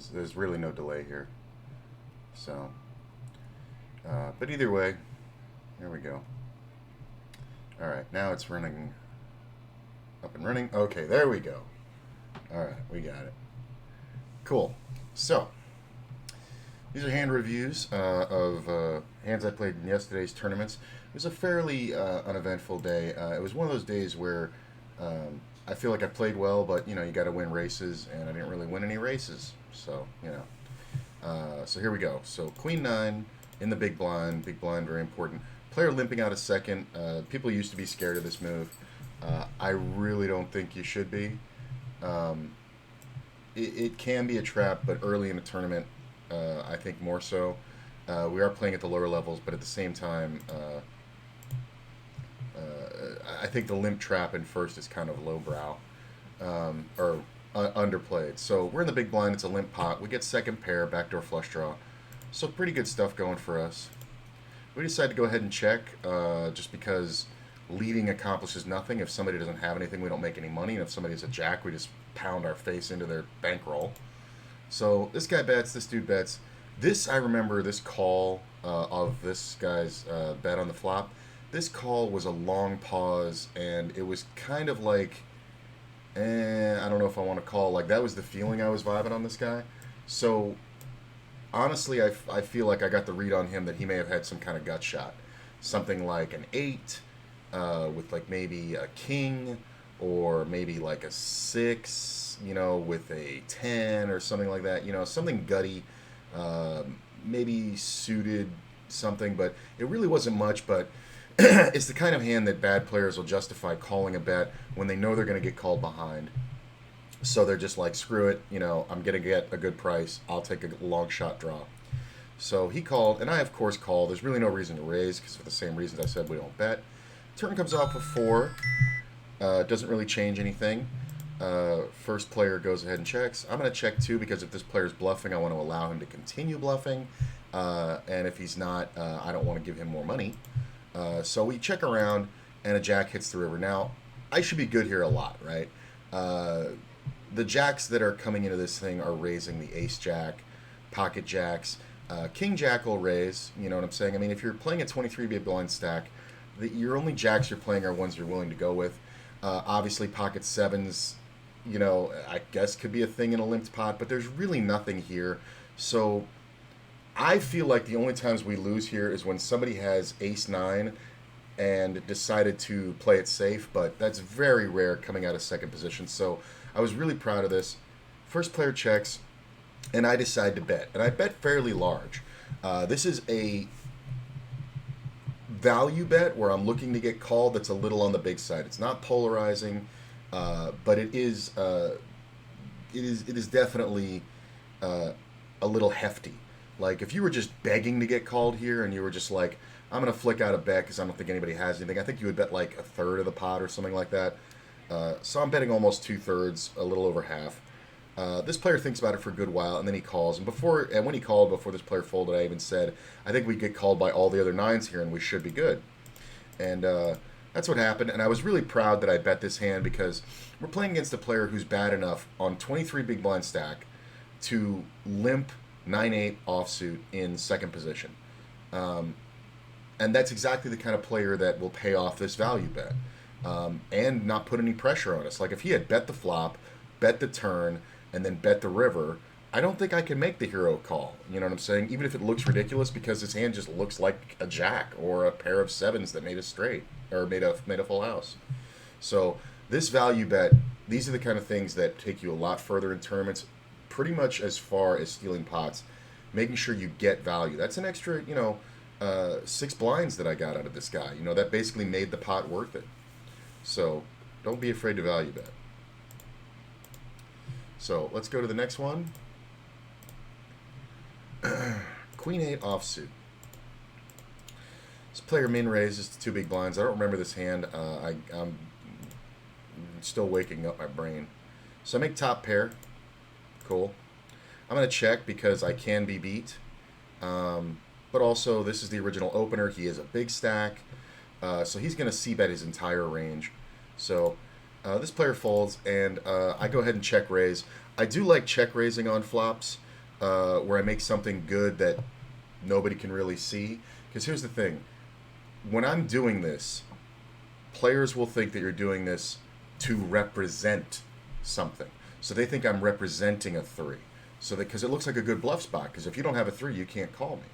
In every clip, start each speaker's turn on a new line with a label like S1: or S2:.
S1: there's really no delay here. So, but either way, there we go. All right, now it's running up and running. Okay, there we go. All right, we got it. Cool. So, these are hand reviews of hands I played in yesterday's tournaments. It was a fairly uneventful day. It was one of those days where I feel like I played well, but you know you got to win races, and I didn't really win any races. So you know. So here we go. So Queen 9 in the big blind. Big blind, very important. Player limping out a second. People used to be scared of this move. I really don't think you should be. It can be a trap, but early in the tournament, I think more so. We are playing at the lower levels, but at the same time, I think the limp trap in first is kind of lowbrow or underplayed. So we're in the big blind. It's a limp pot. We get second pair, backdoor flush draw. So pretty good stuff going for us. We decide to go ahead and check just because leading accomplishes nothing. If somebody doesn't have anything, we don't make any money. And if somebody's a jack, we just pound our face into their bankroll. So this guy bets, this dude bets. This, I remember this call of this guy's bet on the flop. This call was a long pause, and it was kind of like, I don't know if I want to call. Like, that was the feeling I was vibing on this guy. So, honestly, I feel like I got the read on him that he may have had some kind of gut shot. Something like an 8 with, like, maybe a king, or maybe, like, a 6, you know, with a 10 or something like that. You know, something gutty, maybe suited something, but it really wasn't much, but it's the kind of hand that bad players will justify calling a bet when they know they're going to get called behind. So they're just like, screw it, you know, I'm going to get a good price. I'll take a long shot draw. So he called, and I, of course, called. There's really no reason to raise because for the same reasons I said we don't bet. Turn comes off a 4. Doesn't really change anything. First player goes ahead and checks. I'm going to check too because if this player's bluffing, I want to allow him to continue bluffing. And if he's not, I don't want to give him more money. So we check around, and a jack hits the river. Now, I should be good here a lot, right? The jacks that are coming into this thing are raising the ace jack, pocket jacks. King jack will raise, you know what I'm saying? I mean, if you're playing a 23 big blind stack, your only jacks you're playing are ones you're willing to go with. Obviously, pocket 7s, you know, I guess could be a thing in a limped pot, but there's really nothing here. So I feel like the only times we lose here is when somebody has ace 9 and decided to play it safe, but that's very rare coming out of second position. So I was really proud of this. First player checks, and I decide to bet. And I bet fairly large. This is a value bet where I'm looking to get called that's a little on the big side. It's not polarizing, but it is definitely a little hefty. Like, if you were just begging to get called here and you were just like, I'm going to flick out a bet because I don't think anybody has anything, I think you would bet like a third of the pot or something like that. So I'm betting almost 2/3, a little over half. This player thinks about it for a good while, and then he calls. And when he called, before this player folded, I even said, I think we get called by all the other 9s here, and we should be good. And that's what happened. And I was really proud that I bet this hand because we're playing against a player who's bad enough on 23 big blind stack to limp 9-8 offsuit in second position. And that's exactly the kind of player that will pay off this value bet and not put any pressure on us. Like, if he had bet the flop, bet the turn, and then bet the river, I don't think I can make the hero call. You know what I'm saying? Even if it looks ridiculous because his hand just looks like a jack or a pair of 7s that made a straight or made a full house. So this value bet, these are the kind of things that take you a lot further in tournaments, pretty much as far as stealing pots, making sure you get value. That's an extra, 6 blinds that I got out of this guy. You know, that basically made the pot worth it. So don't be afraid to value bet. So let's go to the next one. Queen 8 offsuit. This player min raises to 2 big blinds. I don't remember this hand. I'm still waking up my brain. So I make top pair. Cool. I'm going to check because I can be beat. But also, this is the original opener. He is a big stack. So he's going to c-bet his entire range. So this player folds, and I go ahead and check raise. I do like check raising on flops where I make something good that nobody can really see. Because here's the thing: when I'm doing this, players will think that you're doing this to represent something. So they think I'm representing a three. So that because it looks like a good bluff spot. Because if you don't have a three, you can't call me,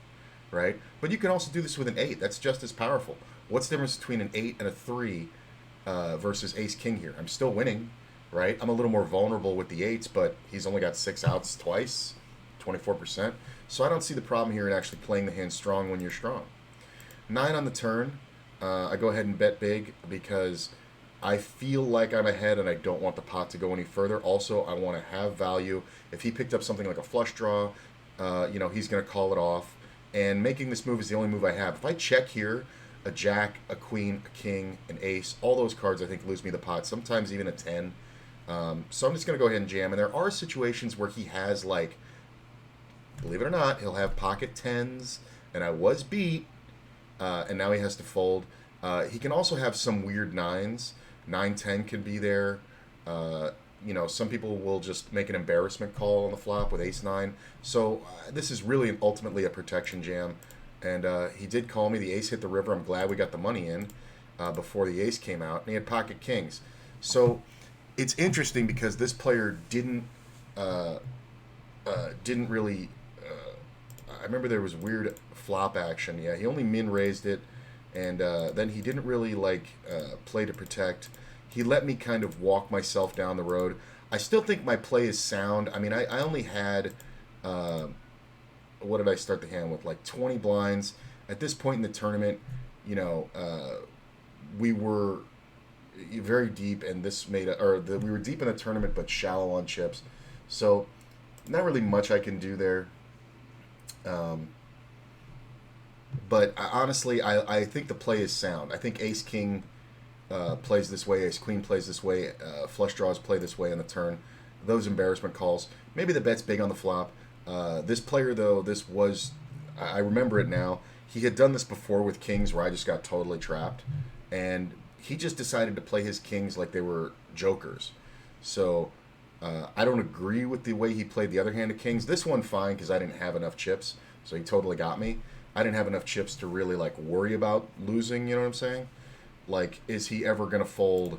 S1: right? But you can also do this with an eight. That's just as powerful. What's the difference between an eight and a three versus ace king here? I'm still winning, right? I'm a little more vulnerable with the eights, but he's only got 6 outs twice, 24%. So I don't see the problem here in actually playing the hand strong when you're strong. 9 on the turn. I go ahead and bet big because I feel like I'm ahead and I don't want the pot to go any further. Also, I want to have value. If he picked up something like a flush draw, he's going to call it off. And making this move is the only move I have. If I check here, a jack, a queen, a king, an ace, all those cards I think lose me the pot, sometimes even a 10. So I'm just going to go ahead and jam. And there are situations where he has, like, believe it or not, he'll have pocket 10s, and I was beat, and now he has to fold. He can also have some weird 9s. 9-10 can be there. Some people will just make an embarrassment call on the flop with ace-9. So this is really ultimately a protection jam. And he did call me. The ace hit the river. I'm glad we got the money in before the ace came out. And he had pocket kings. So it's interesting because this player didn't really... I remember there was weird flop action. Yeah, he only min-raised it. And then he didn't really play to protect. He let me kind of walk myself down the road. I still think my play is sound. I mean, I only had, what did I start the hand with? Like 20 blinds. At this point in the tournament, we were very deep, and this made we were deep in the tournament, but shallow on chips. So, not really much I can do there. But honestly, I think the play is sound. I think ace king plays this way, ace queen plays this way, flush draws play this way on the turn. Those embarrassment calls. Maybe the bet's big on the flop. This player, though, I remember it now. He had done this before with kings where I just got totally trapped. And he just decided to play his kings like they were jokers. So I don't agree with the way he played the other hand of kings. This one, fine, because I didn't have enough chips. So he totally got me. I didn't have enough chips to really worry about losing, you know what I'm saying? Is he ever going to fold,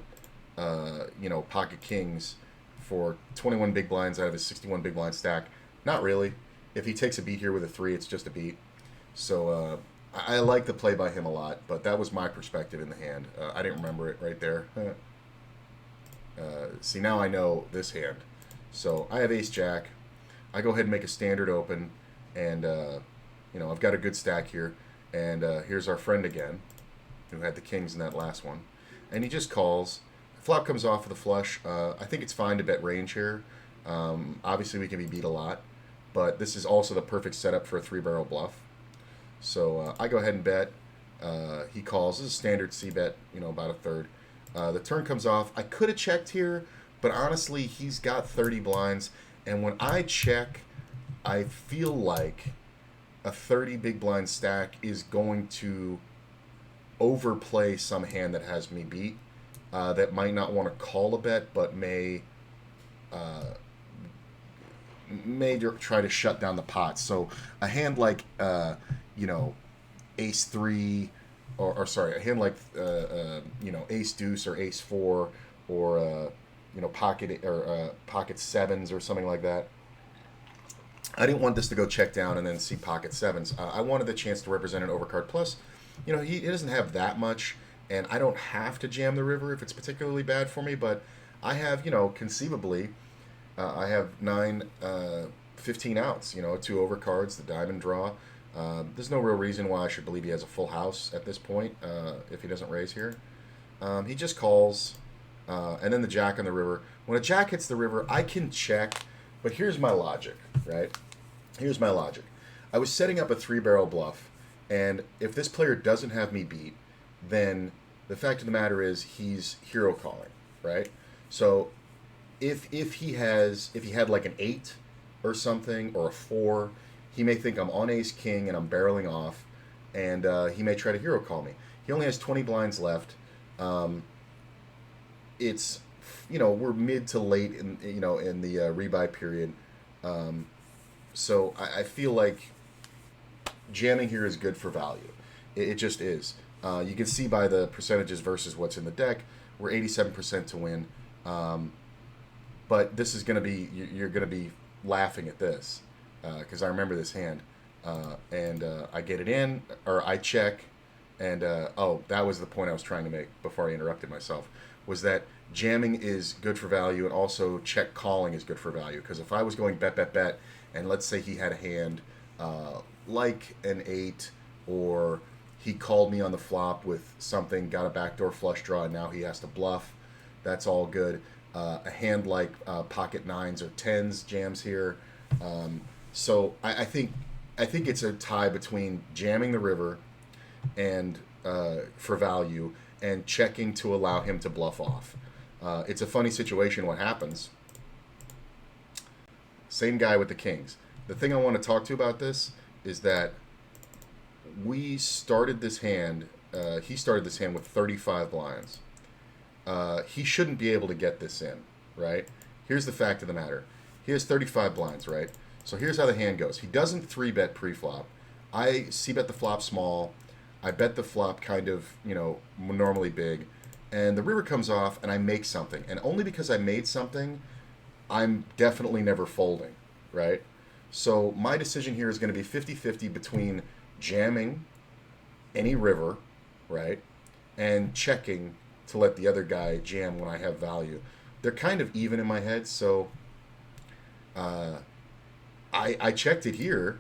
S1: pocket kings for 21 big blinds out of his 61 big blind stack? Not really. If he takes a beat here with a 3, it's just a beat. So I like the play by him a lot, but that was my perspective in the hand. I didn't remember it right there. See, now I know this hand. So I have ace-jack. I go ahead and make a standard open, and... I've got a good stack here, and here's our friend again, who had the kings in that last one, and he just calls. Flop comes off with a flush. I think it's fine to bet range here. Obviously, we can be beat a lot, but this is also the perfect setup for a 3-barrel bluff. So I go ahead and bet. He calls. This is a standard C-bet, about a third. The turn comes off. I could have checked here, but honestly, he's got 30 blinds, and when I check, I feel like a 30 big blind stack is going to overplay some hand that has me beat, that might not want to call a bet, but may try to shut down the pot. So a hand like ace 3, or sorry, a hand like ace deuce or ace 4, or pocket 7s or something like that. I didn't want this to go check down and then see pocket 7s. I wanted the chance to represent an overcard. Plus, he doesn't have that much, and I don't have to jam the river if it's particularly bad for me, but I have, conceivably, I have 15 outs, 2 overcards, the diamond draw. There's no real reason why I should believe he has a full house at this point if he doesn't raise here. He just calls, and then the jack on the river. When a jack hits the river, I can check, but here's my logic, right? Here's my logic. I was setting up a 3-barrel bluff, and if this player doesn't have me beat, then the fact of the matter is he's hero calling, right? So if he had like an 8 or something, or a 4, he may think I'm on ace king and I'm barreling off, and he may try to hero call me. He only has 20 blinds left. It's we're mid to late in the rebuy period. So I feel like jamming here is good for value. It just is. You can see by the percentages versus what's in the deck, we're 87% to win. But this is going to be, you're going to be laughing at this because I remember this hand. And I get it in, or I check, and oh, that was the point I was trying to make before I interrupted myself, was that jamming is good for value, and also check calling is good for value. Because if I was going bet, bet, bet, and let's say he had a hand like an 8, or he called me on the flop with something, got a backdoor flush draw, and now he has to bluff, that's all good. A hand like pocket 9s or 10s jams here. So I think it's a tie between jamming the river and for value, and checking to allow him to bluff off. It's a funny situation what happens. Same guy with the kings. The thing I want to talk to you about this is that we started this hand, he started this hand with 35 blinds. He shouldn't be able to get this in, right? Here's the fact of the matter. He has 35 blinds, right? So here's how the hand goes. He doesn't 3-bet pre-flop. I c-bet the flop small. I bet the flop kind of, normally big. And the river comes off, and I make something. And only because I made something, I'm definitely never folding, right? So my decision here is going to be 50-50 between jamming any river, right, and checking to let the other guy jam when I have value. They're kind of even in my head, so I checked it here.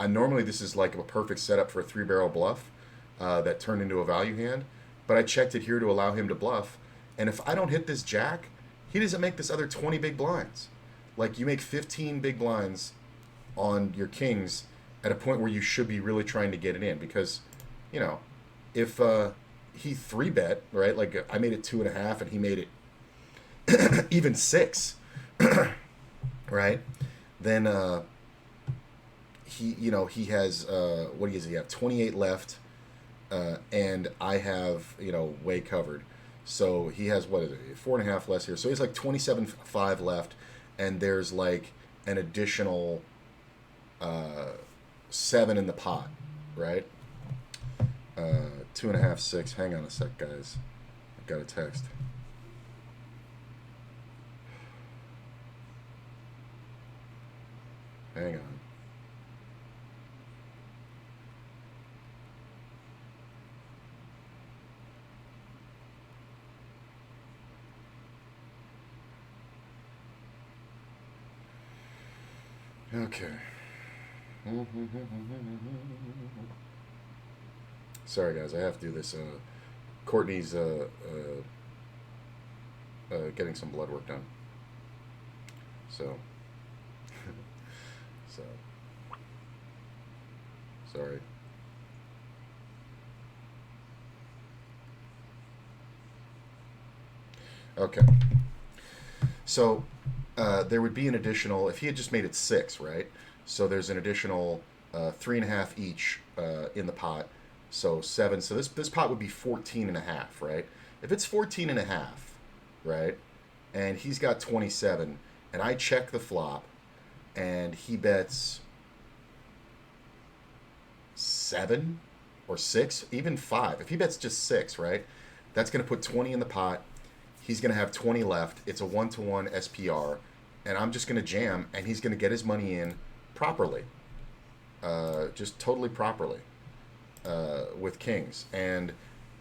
S1: Normally this is like a perfect setup for a 3-barrel bluff that turned into a value hand, but I checked it here to allow him to bluff. And if I don't hit this jack, he doesn't make this other 20 big blinds. Like, you make 15 big blinds on your kings at a point where you should be really trying to get it in, because, if he 3-bet, right, like I made it 2.5 and he made it even 6, right, then he has what does he have, 28 left, and I have way covered, so he has, what is it, 4.5 less here, so he's like 27.5 left, and there's like an additional 7 in the pot, right? 2.5, 6. Hang on a sec, guys. I've got a text. Hang on. Okay. Sorry, guys. I have to do this. Courtney's getting some blood work done. So, sorry. Okay. So, there would be an additional, if he had just made it 6, right? So there's an additional 3.5 each in the pot. So 7. So this pot would be 14.5, right? If it's 14.5, right, and he's got 27, and I check the flop, and he bets 7 or 6, even 5. If he bets just 6, right, that's going to put 20 in the pot. He's going to have 20 left. It's a 1-to-1 SPR, and I'm just going to jam, and he's going to get his money in properly, just totally properly, with kings, and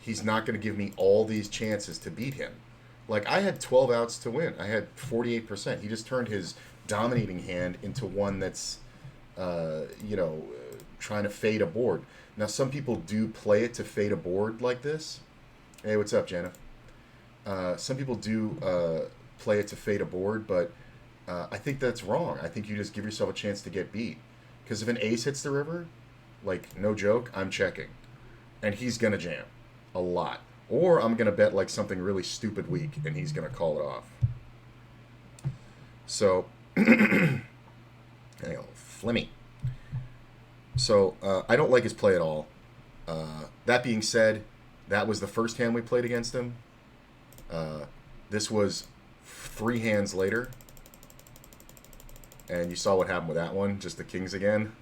S1: he's not going to give me all these chances to beat him. Like, I had 12 outs to win. I had 48%. He just turned his dominating hand into one that's, trying to fade a board. Now, some people do play it to fade a board like this. Hey, what's up, Jenna? Some people do play it to fade a board, but I think that's wrong. I think you just give yourself a chance to get beat. Because if an ace hits the river, like, no joke, I'm checking. And he's going to jam a lot. Or I'm going to bet, like, something really stupid weak, and he's going to call it off. So, hang on, Flemmy. So, I don't like his play at all. That being said, that was the first hand we played against him. This was 3 hands later. And you saw what happened with that one, just the kings again.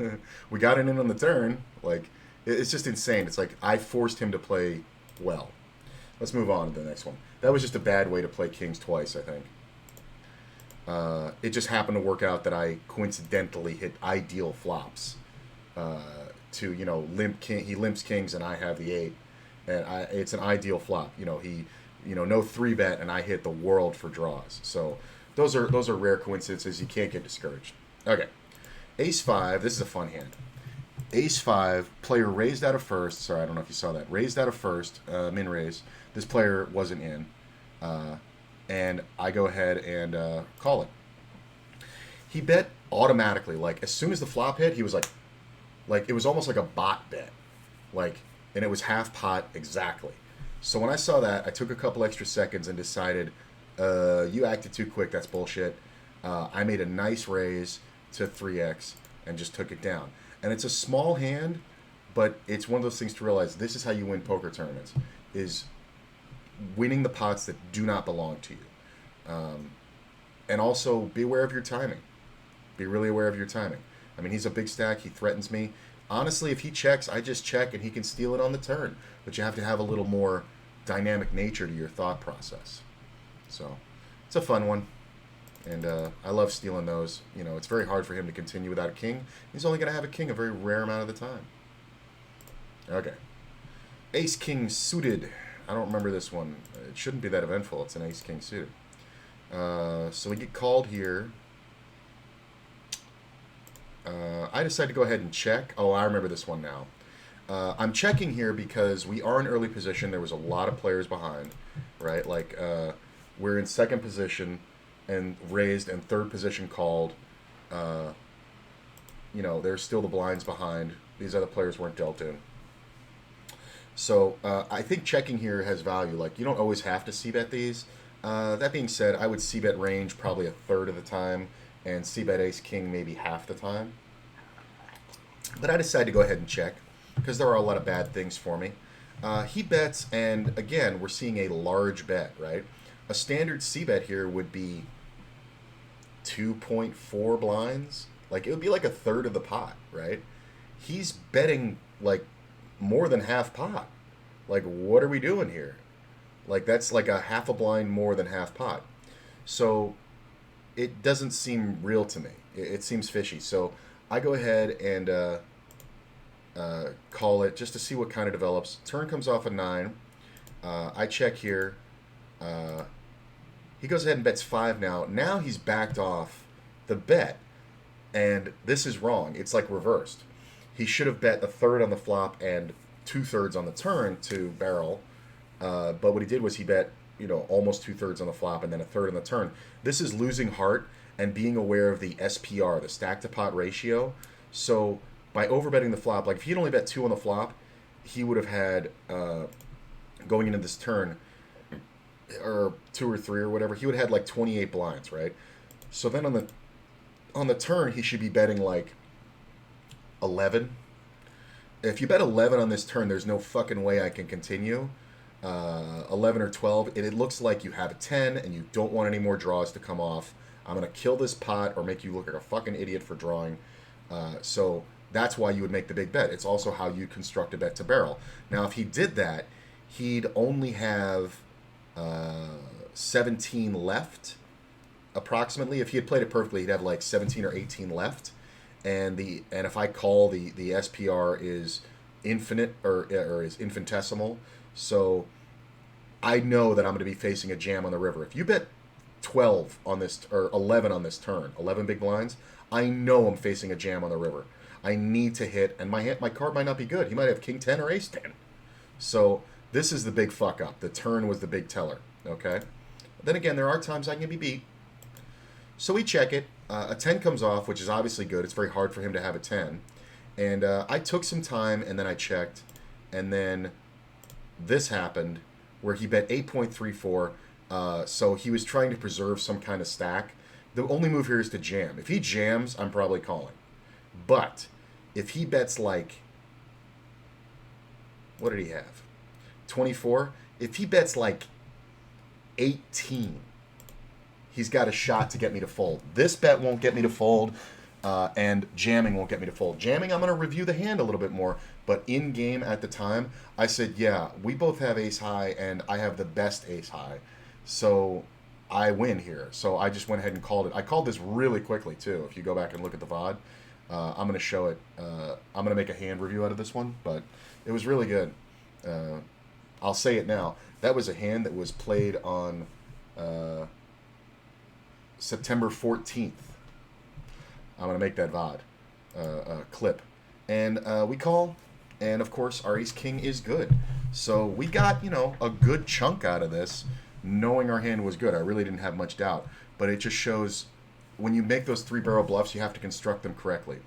S1: We got it in on the turn. Like, it's just insane. It's like I forced him to play well. Let's move on to the next one. That was just a bad way to play kings twice, I think. It just happened to work out that I coincidentally hit ideal flops. To, you know, limp king. He limps kings and I have the 8. And it's an ideal flop. You know, no 3-bet and I hit the world for draws. So those are rare coincidences. You can't get discouraged. Okay. Ace 5. This is a fun hand. Ace 5. Player raised out of first. Sorry, I don't know if you saw that. Raised out of first. Min raise. This player wasn't in. And I go ahead and call it. He bet automatically. Like, as soon as the flop hit, he was like it was almost like a bot bet. Like, and it was half pot exactly. So when I saw that, I took a couple extra seconds and decided, you acted too quick. That's bullshit. I made a nice raise to 3x and just took it down. And it's a small hand, but it's one of those things to realize this is how you win poker tournaments, is winning the pots that do not belong to you. And also be aware of your timing. Be really aware of your timing. I mean, he's a big stack. He threatens me. Honestly, if he checks, I just check and he can steal it on the turn. But you have to have a little more dynamic nature to your thought process. So it's a fun one. And I love stealing those. You know, it's very hard for him to continue without a king. He's only going to have a king a very rare amount of the time. Okay. Ace king suited. I don't remember this one. It shouldn't be that eventful. It's an ace king suited. So we get called here. I decided to go ahead and check. Oh, I remember this one now. I'm checking here because we are in early position. There was a lot of players behind, right? Like, we're in second position and raised, and third position called. You know, there's still the blinds behind. These other players weren't dealt in. So I think checking here has value. Like, you don't always have to c-bet these. That being said, I would c-bet range probably a third of the time, and c-bet ace king maybe half the time. But I decided to go ahead and check because there are a lot of bad things for me. He bets, and again, we're seeing a large bet, right? A standard c-bet here would be 2.4 blinds. Like, it would be like a third of the pot, right? He's betting like more than half pot. Like, what are we doing here? Like, that's like a half a blind more than half pot. So it doesn't seem real to me. It seems fishy. So I go ahead and call it just to see what kind of develops. Turn comes off a 9. I check here. He goes ahead and bets 5 now. Now he's backed off the bet. And this is wrong. It's like reversed. He should have bet a third on the flop and 2/3 on the turn to barrel. But what he did was he bet, you know, almost 2/3 on the flop and then a third on the turn. This is losing heart and being aware of the SPR, the stack to pot ratio. So by overbetting the flop, like if he'd only bet 2 on the flop, he would have had, going into this turn, or 2 or 3 or whatever, he would have had like 28 blinds, right? So then on the turn, he should be betting like 11. If you bet 11 on this turn, there's no fucking way I can continue. 11 or 12, it looks like you have a 10 and you don't want any more draws to come off. I'm going to kill this pot or make you look like a fucking idiot for drawing. So that's why you would make the big bet. It's also how you construct a bet to barrel. Now, if he did that, he'd only have 17 left, approximately. If he had played it perfectly, he'd have like 17 or 18 left. And if I call the SPR is infinite or is infinitesimal, so I know that I'm going to be facing a jam on the river. If you bet 12 on this or 11 on this turn, 11 big blinds, I know I'm facing a jam on the river. I need to hit, and my card might not be good. He might have king 10 or ace 10. So this is the big fuck up. The turn was the big teller. Okay. Then again, there are times I can be beat. So we check it. A 10 comes off, which is obviously good. It's very hard for him to have a 10. And I took some time, and then I checked. And then this happened, where he bet 8.34. So he was trying to preserve some kind of stack. The only move here is to jam. If he jams, I'm probably calling. But if he bets like, what did he have? 24? If he bets like 18, he's got a shot to get me to fold. This bet won't get me to fold, and jamming won't get me to fold. Jamming, I'm going to review the hand a little bit more, but in game at the time, I said, yeah, we both have ace high, and I have the best ace high, so I win here. So I just went ahead and called it. I called this really quickly too. If you go back and look at the VOD, I'm going to show it. I'm going to make a hand review out of this one, but it was really good. I'll say it now. That was a hand that was played on September 14th. I'm going to make that VOD clip. And we call, and of course our ace king is good. So we got, a good chunk out of this, knowing our hand was good. I really didn't have much doubt. But it just shows when you make those 3-barrel bluffs, you have to construct them correctly.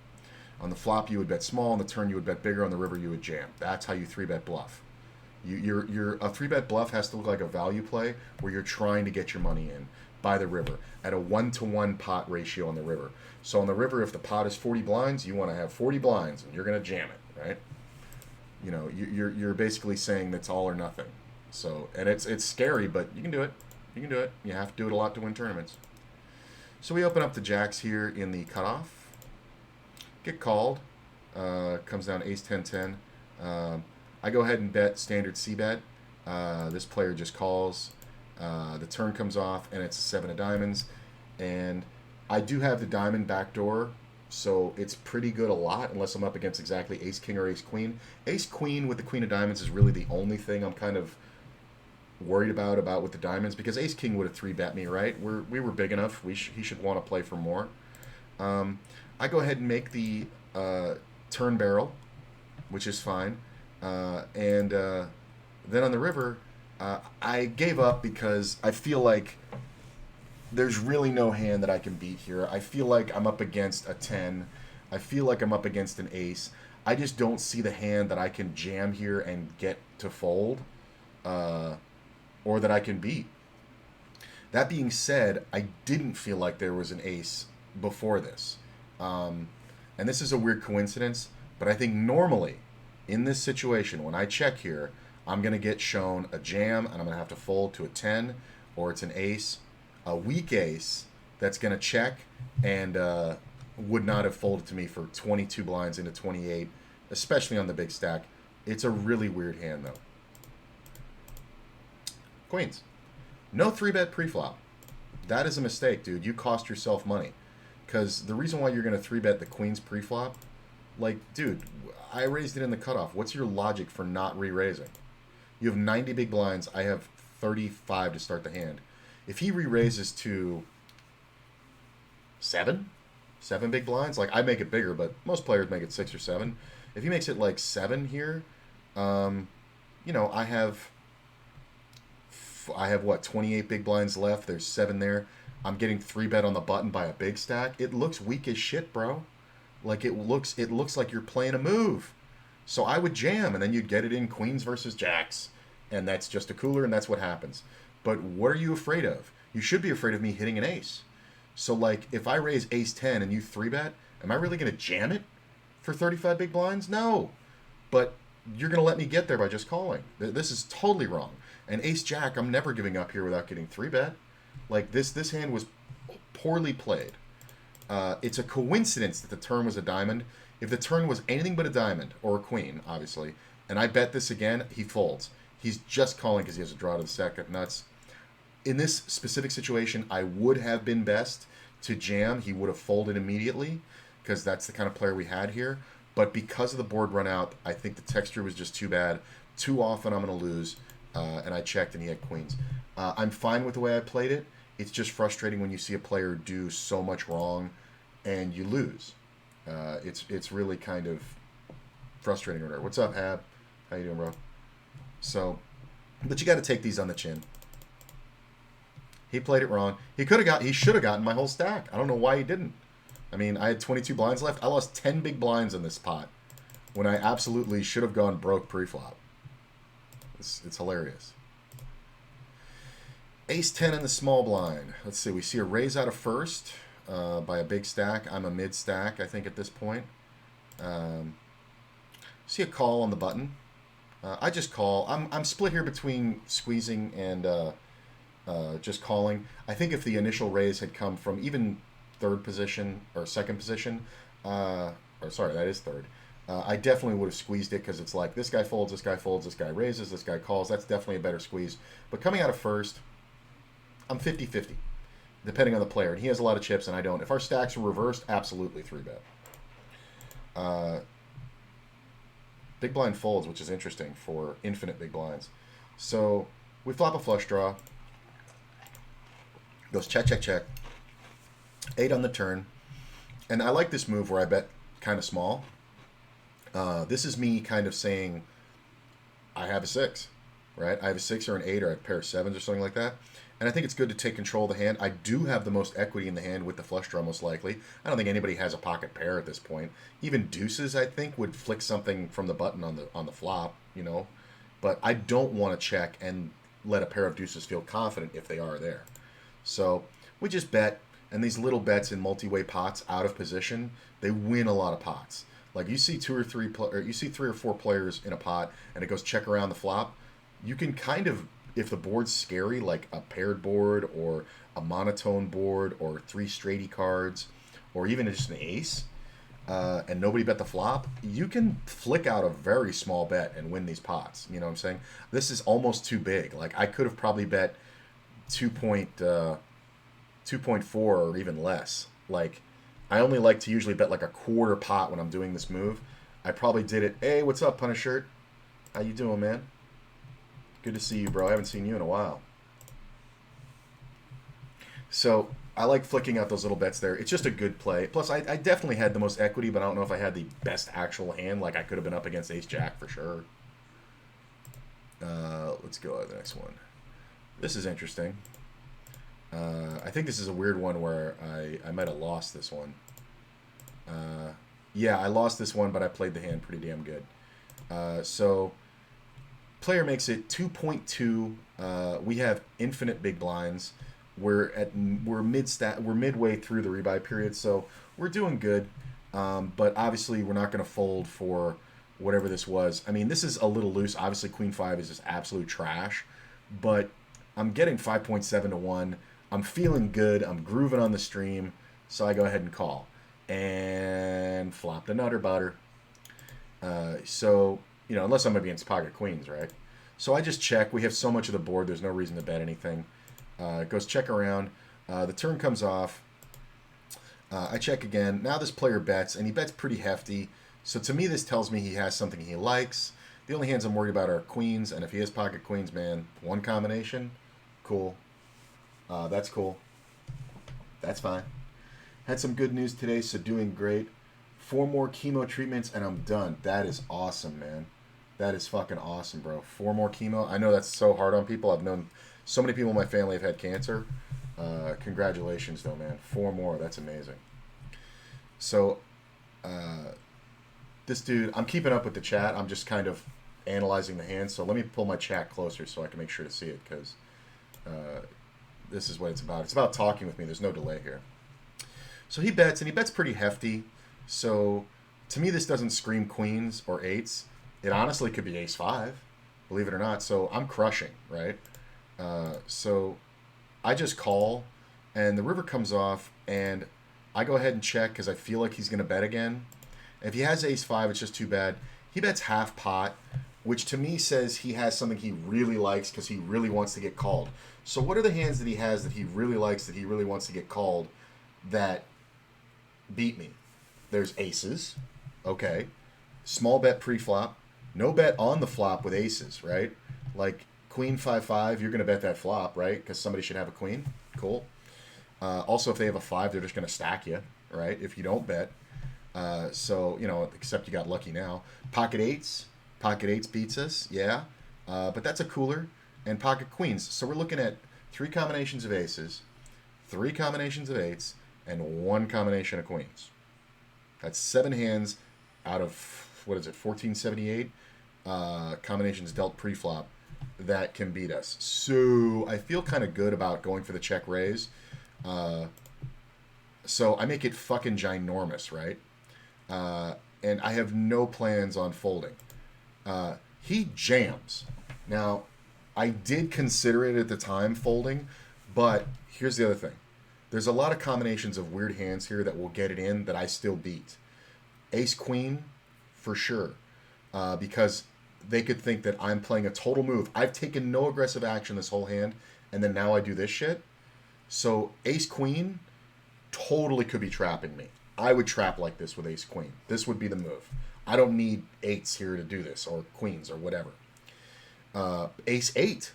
S1: On the flop, you would bet small. On the turn, you would bet bigger. On the river, you would jam. That's how you 3-bet bluff. Your a 3-bet bluff has to look like a value play where you're trying to get your money in by the river at a 1-to-1 pot ratio on the river. So on the river, if the pot is 40 blinds, you want to have 40 blinds, and you're going to jam it, right? You're basically saying that's all or nothing. So, and it's scary, but you can do it. You can do it. You have to do it a lot to win tournaments. So we open up the jacks here in the cutoff. Get called. Comes down ace 10-10. I go ahead and bet standard c-bet. This player just calls. The turn comes off, and it's a 7 of diamonds. And I do have the diamond backdoor, so it's pretty good a lot, unless I'm up against exactly ace king or ace queen. Ace queen with the queen of diamonds is really the only thing I'm kind of worried about with the diamonds, because ace king would have 3-bet me, right? We were big enough. He should want to play for more. I go ahead and make the turn barrel, which is fine. And then on the river, I gave up because I feel like there's really no hand that I can beat here. I feel like I'm up against a 10. I feel like I'm up against an ace. I just don't see the hand that I can jam here and get to fold, or that I can beat. That being said, I didn't feel like there was an ace before this. And this is a weird coincidence, but I think normally in this situation, when I check here, I'm going to get shown a jam, and I'm going to have to fold to a 10, or it's an ace, a weak ace that's going to check and would not have folded to me for 22 blinds into 28, especially on the big stack. It's a really weird hand, though. Queens. No 3-bet preflop. That is a mistake, dude. You cost yourself money. Because the reason why you're going to 3-bet the queens preflop, like, dude, I raised it in the cutoff. What's your logic for not re-raising? You have 90 big blinds. I have 35 to start the hand. If he re-raises to 7 big blinds, like, I make it bigger, but most players make it 6 or 7. If he makes it like 7 here, I have what, 28 big blinds left. There's 7 there. I'm getting 3-bet on the button by a big stack. It looks weak as shit, bro. Like, it looks like you're playing a move. So I would jam, and then you'd get it in queens versus jacks. And that's just a cooler, and that's what happens. But what are you afraid of? You should be afraid of me hitting an ace. So, like, if I raise ace 10 and you 3-bet, am I really going to jam it for 35 big blinds? No. But you're going to let me get there by just calling. This is totally wrong. And ace jack, I'm never giving up here without getting 3-bet. Like, this hand was poorly played. It's a coincidence that the turn was a diamond. If the turn was anything but a diamond, or a queen, obviously, and I bet this again, he folds. He's just calling because he has a draw to the second. Nuts. In this specific situation, I would have been best to jam. He would have folded immediately, because that's the kind of player we had here. But because of the board run out, I think the texture was just too bad. Too often I'm going to lose. And I checked, and he had queens. I'm fine with the way I played it. It's just frustrating when you see a player do so much wrong and you lose. It's really kind of frustrating. What's up, Hab? How you doing, bro? So, but you got to take these on the chin. He played it wrong. He should have gotten my whole stack. I don't know why he didn't. I mean, I had 22 blinds left. I lost 10 big blinds in this pot when I absolutely should have gone broke pre-flop. It's hilarious. Ace 10 in the small blind. Let's see. We see a raise out of first by a big stack. I'm a mid stack, I think, at this point. See a call on the button. I just call. I'm split here between squeezing and just calling. I think if the initial raise had come from even third position or second position, or sorry, that is third, I definitely would have squeezed it because it's like this guy folds, this guy folds, this guy raises, this guy calls. That's definitely a better squeeze. But coming out of first, I'm 50-50, depending on the player. And he has a lot of chips and I don't. If our stacks were reversed, absolutely 3-bet. Big blind folds, which is interesting for infinite big blinds. So we flop a flush draw. Goes check, check, check. 8 on the turn. And I like this move where I bet kind of small. This is me kind of saying, I have a 6, right? I have a 6 or an 8 or a pair of 7s or something like that. And I think it's good to take control of the hand. I do have the most equity in the hand with the flush draw, most likely. I don't think anybody has a pocket pair at this point. Even deuces, I think, would flick something from the button on the flop, you know. But I don't want to check and let a pair of deuces feel confident if they are there. So we just bet, and these little bets in multi-way pots out of position, they win a lot of pots. Like you see 2 or 3, or you see 3 or 4 players in a pot, and it goes check around the flop. You can kind of, if the board's scary, like a paired board or a monotone board or 3 straighty cards, or even just an ace, and nobody bet the flop, you can flick out a very small bet and win these pots. You know what I'm saying? This is almost too big. Like I could have probably bet 2.4 or even less. Like I only like to usually bet like a quarter pot when I'm doing this move. I probably did it. Hey, what's up, Punisher? How you doing, man? Good to see you, bro. I haven't seen you in a while. So I like flicking out those little bets there. It's just a good play. Plus, I definitely had the most equity, but I don't know if I had the best actual hand. Like I could have been up against Ace Jack for sure. Let's go to the next one. This is interesting. I think this is a weird one where I might have lost this one. Yeah, I lost this one, but I played the hand pretty damn good. So player makes it 2.2. We have infinite big blinds. We're midway through the rebuy period, so we're doing good. But obviously, we're not going to fold for whatever this was. I mean, this is a little loose. Obviously, Queen 5 is just absolute trash. But I'm getting 5.7 to 1. I'm feeling good. I'm grooving on the stream. So I go ahead and call. And flopped a nutter butter. So, you know, unless I'm going to be in pocket queens, right? So I just check. We have so much of the board, there's no reason to bet anything. It goes check around. The turn comes off. I check again. Now this player bets, and he bets pretty hefty. So to me, this tells me he has something he likes. The only hands I'm worried about are queens, and if he has pocket queens, man, one combination, cool. That's cool. That's fine. Had some good news today, so doing great. 4 more chemo treatments, and I'm done. That is awesome, man. That is fucking awesome, bro. 4 more chemo. I know that's so hard on people. I've known so many people in my family have had cancer. Congratulations, though, man. 4 more. That's amazing. So, this dude, I'm keeping up with the chat. I'm just kind of analyzing the hand. So let me pull my chat closer so I can make sure to see it, because this is what it's about. It's about talking with me. There's no delay here. So he bets, and he bets pretty hefty. So to me, this doesn't scream queens or 8s. It honestly could be ace 5, believe it or not. So I'm crushing, right? So I just call, and the river comes off, and I go ahead and check because I feel like he's going to bet again. If he has ace 5, it's just too bad. He bets half pot, which to me says he has something he really likes because he really wants to get called. So what are the hands that he has that he really likes, that he really wants to get called, that beat me? There's aces. Okay. Small bet pre-flop. No bet on the flop with aces, right? Like queen 5-5, you're going to bet that flop, right? Because somebody should have a queen. Cool. Also, if they have a 5, they're just going to stack you, right? If you don't bet. So, you know, except you got lucky now. Pocket 8s. Pocket 8s beats us, yeah. But that's a cooler. And pocket queens. So we're looking at 3 combinations of aces, 3 combinations of 8s, and 1 combination of queens. That's 7 hands out of, what is it, 1478 combinations dealt pre-flop that can beat us. So I feel kind of good about going for the check raise. So I make it fucking ginormous, right? And I have no plans on folding. He jams. Now, I did consider it at the time folding, but here's the other thing. There's a lot of combinations of weird hands here that will get it in that I still beat. Ace Queen, for sure, because they could think that I'm playing a total move. I've taken no aggressive action this whole hand, and then now I do this shit. So Ace Queen totally could be trapping me. I would trap like this with Ace Queen. This would be the move. I don't need eights here to do this, or queens, or whatever. Ace 8,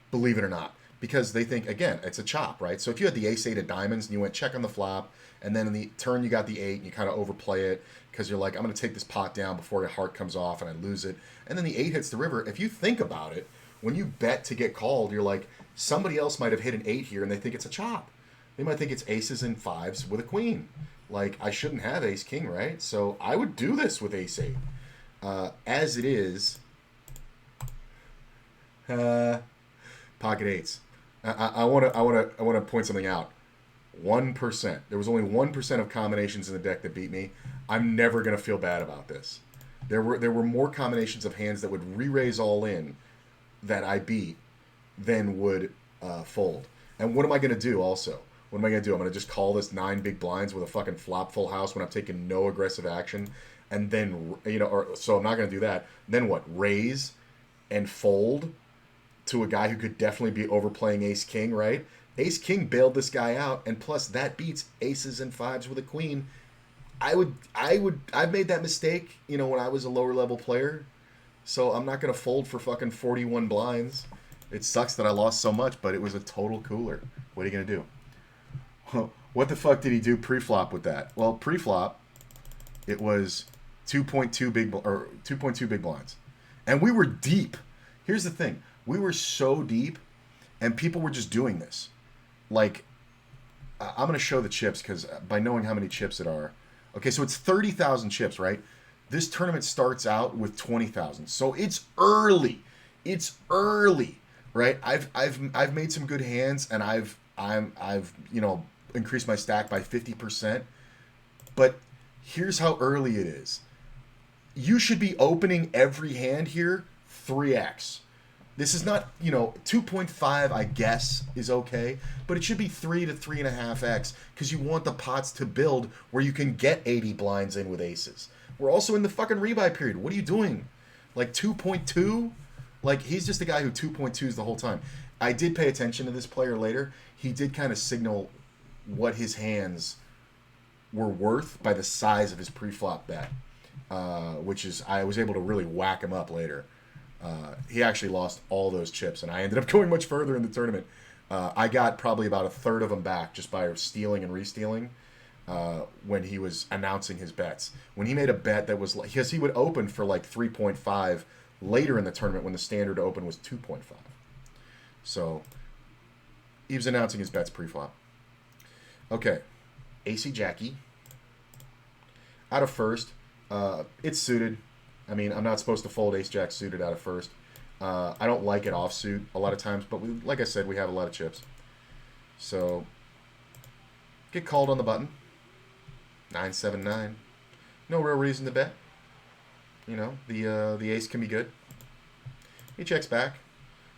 S1: believe it or not, because they think, again, it's a chop, right? So if you had the Ace 8 of diamonds and you went check on the flop, and then in the turn you got the 8 and you kind of overplay it because you're like, I'm going to take this pot down before your heart comes off and I lose it, and then the 8 hits the river. If you think about it, when you bet to get called, you're like, somebody else might have hit an 8 here and they think it's a chop. They might think it's aces and 5s with a queen. Like, I shouldn't have Ace King, right? So I would do this with Ace 8. As it is, pocket 8s. I want to point something out. 1%. There was only 1% of combinations in the deck that beat me. I'm never gonna feel bad about this. There were more combinations of hands that would re-raise all in that I beat than would fold. And what am I gonna do also? What am I gonna do? I'm gonna just call this 9 big blinds with a fucking flop full house when I've taken no aggressive action, and then so I'm not gonna do that. Then what? Raise and fold to a guy who could definitely be overplaying Ace King, right? Ace King bailed this guy out, and plus that beats aces and 5s with a queen. I've made that mistake, when I was a lower level player. So I'm not gonna fold for fucking 41 blinds. It sucks that I lost so much, but it was a total cooler. What are you gonna do? What the fuck did he do pre-flop with that? Well, pre-flop, it was 2.2 big blinds, and we were deep. Here's the thing: we were so deep, and people were just doing this. Like, I'm gonna show the chips because by knowing how many chips it are, okay, so it's 30,000 chips, right? This tournament starts out with 20,000, so it's early. It's early, right? I've made some good hands, and I've increased my stack by 50%. But here's how early it is. You should be opening every hand here 3x. This is not, 2.5, I guess, is okay, but it should be 3 to 3.5x because you want the pots to build where you can get 80 blinds in with aces. We're also in the fucking rebuy period. What are you doing? Like 2.2? Like, he's just a guy who 2.2s the whole time. I did pay attention to this player later. He did kind of signal what his hands were worth by the size of his pre-flop bet, which is, I was able to really whack him up later. He actually lost all those chips, and I ended up going much further in the tournament. I got probably about a third of them back just by stealing and re-stealing when he was announcing his bets. When he made a bet that was like, because he would open for like 3.5 later in the tournament when the standard open was 2.5. So he was announcing his bets pre-flop. Okay, AC Jackie out of first. It's suited. I mean, I'm not supposed to fold ace jack suited out of first. I don't like it offsuit a lot of times, but like I said, we have a lot of chips. So get called on the button. 9-7-9. No real reason to bet. The ace can be good. He checks back.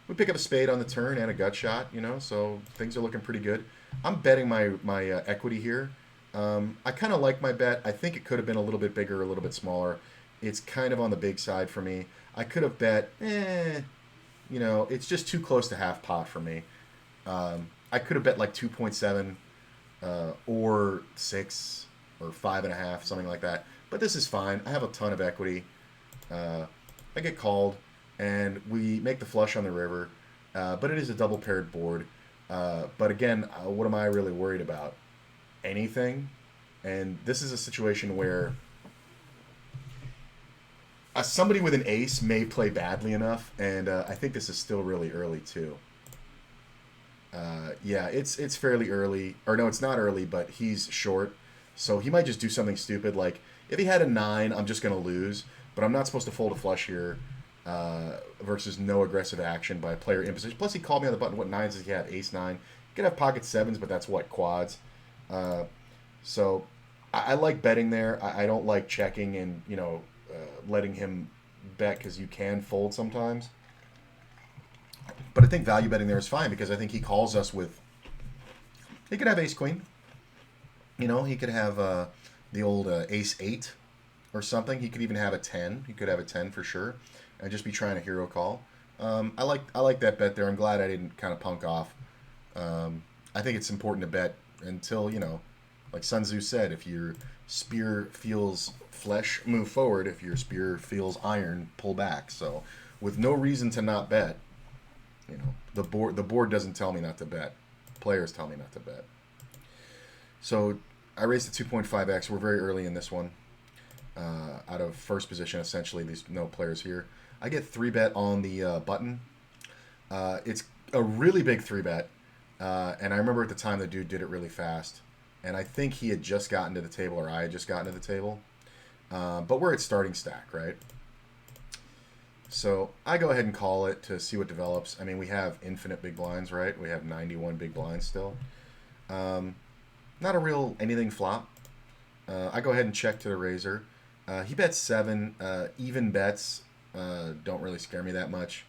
S1: We pick up a spade on the turn and a gut shot, so things are looking pretty good. I'm betting my equity here. I kind of like my bet. I think it could have been a little bit bigger, a little bit smaller. It's kind of on the big side for me. I could have bet, it's just too close to half pot for me. I could have bet like 2.7 or 6 or 5.5, something like that. But this is fine. I have a ton of equity. I get called, and we make the flush on the river. But it is a double paired board. But again, what am I really worried about? Anything. And this is a situation where somebody with an ace may play badly enough, and I think this is still really early too. Yeah, it's fairly early. Or no, it's not early, but he's short. So he might just do something stupid like, if he had a 9, I'm just going to lose. But I'm not supposed to fold a flush here versus no aggressive action by a player in position. Plus, he called me on the button. What 9s does he have? Ace 9. He could have pocket 7s, but that's what? Quads. So I like betting there. I don't like checking and, letting him bet because you can fold sometimes. But I think value betting there is fine because I think he calls us with. He could have ace queen. You know, he could have the old ace 8 or something. He could even have a 10. He could have a 10 for sure, and just be trying a hero call. I like that bet there. I'm glad I didn't kind of punk off. I think it's important to bet until, you know, like Sun Tzu said, if your spear feels flesh, move forward. If your spear feels iron, pull back. So with no reason to not bet, you know, the board doesn't tell me not to bet. Players tell me not to bet. So I raised to 2.5x. We're very early in this one. Out of first position, essentially. There's no players here. I get 3-bet on the button. It's a really big 3-bet. And I remember at the time the dude did it really fast. And I think he had just gotten to the table, or I had just gotten to the table. But we're at starting stack, right? So I go ahead and call it to see what develops. I mean, we have infinite big blinds, right? We have 91 big blinds still. Not a real anything flop. I go ahead and check to the razor. He bets 7. Even bets don't really scare me that much.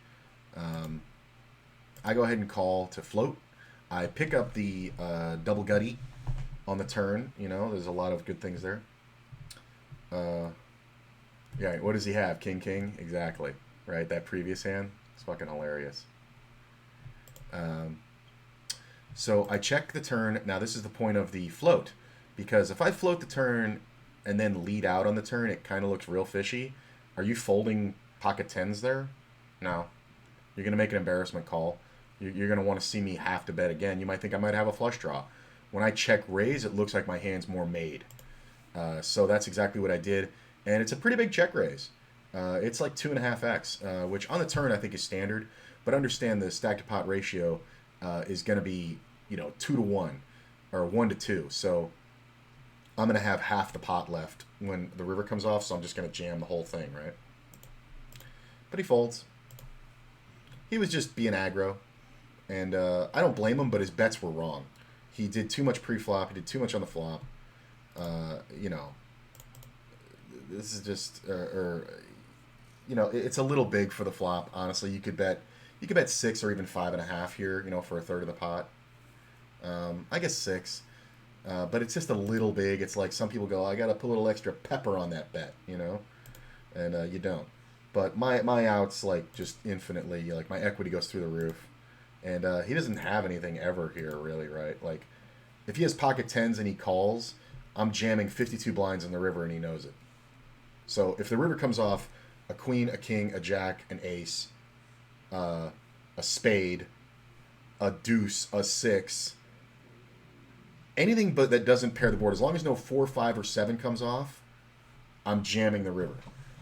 S1: I go ahead and call to float. I pick up the double gutty on the turn. You know, there's a lot of good things there. Yeah, what does he have? King, king? Exactly. Right, that previous hand. It's fucking hilarious. So I check the turn. Now this is the point of the float. Because if I float the turn and then lead out on the turn, it kind of looks real fishy. Are you folding pocket 10s there? No. You're going to make an embarrassment call. You're going to want to see me have to bet again. You might think I might have a flush draw. When I check raise, it looks like my hand's more made. So that's exactly what I did. And it's a pretty big check raise. It's like 2.5x, which on the turn I think is standard. But understand the stack to pot ratio is going to be, you know, 2 to 1 or 1 to 2. So I'm going to have half the pot left when the river comes off. So I'm just going to jam the whole thing, right? But he folds. He was just being aggro. And I don't blame him, but his bets were wrong. He did too much pre-flop. He did too much on the flop. You know, this is just, you know, it's a little big for the flop. Honestly, you could bet 6 or even 5.5 here. You know, for a third of the pot. I guess 6, but it's just a little big. It's like some people go, I got to put a little extra pepper on that bet, you know, and you don't. But my outs like just infinitely, like my equity goes through the roof, and he doesn't have anything ever here really, right? Like if he has pocket 10s and he calls, I'm jamming 52 blinds in the river and he knows it. So if the river comes off, a queen, a king, a jack, an ace, a spade, a deuce, a 6, anything but that doesn't pair the board, as long as no 4, 5, or 7 comes off, I'm jamming the river.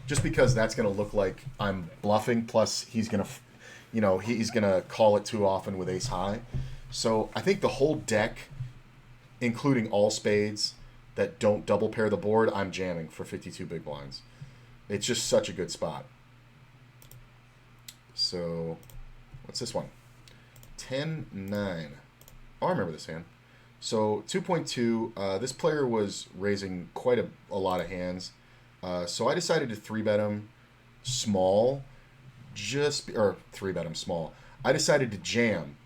S1: Just because that's going to look like I'm bluffing, plus he's going to, you know, he's going to call it too often with ace high. So I think the whole deck, including all spades that don't double pair the board, I'm jamming for 52 big blinds. It's just such a good spot. So, what's this one? 10-9. Oh, I remember this hand. So 2.2, this player was raising quite a lot of hands. So I decided to 3-bet him small, or 3-bet him small. I decided to jam.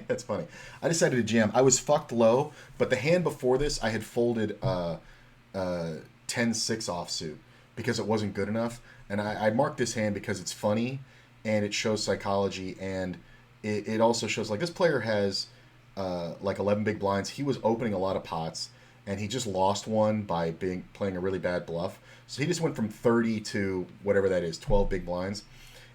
S1: That's funny. I decided to jam. I was fucked low, but the hand before this, I had folded 10-6 offsuit because it wasn't good enough. And I marked this hand because it's funny and it shows psychology, and it also shows like this player has like 11 big blinds. He was opening a lot of pots, and he just lost one by playing a really bad bluff. So he just went from 30 to whatever that is, 12 big blinds,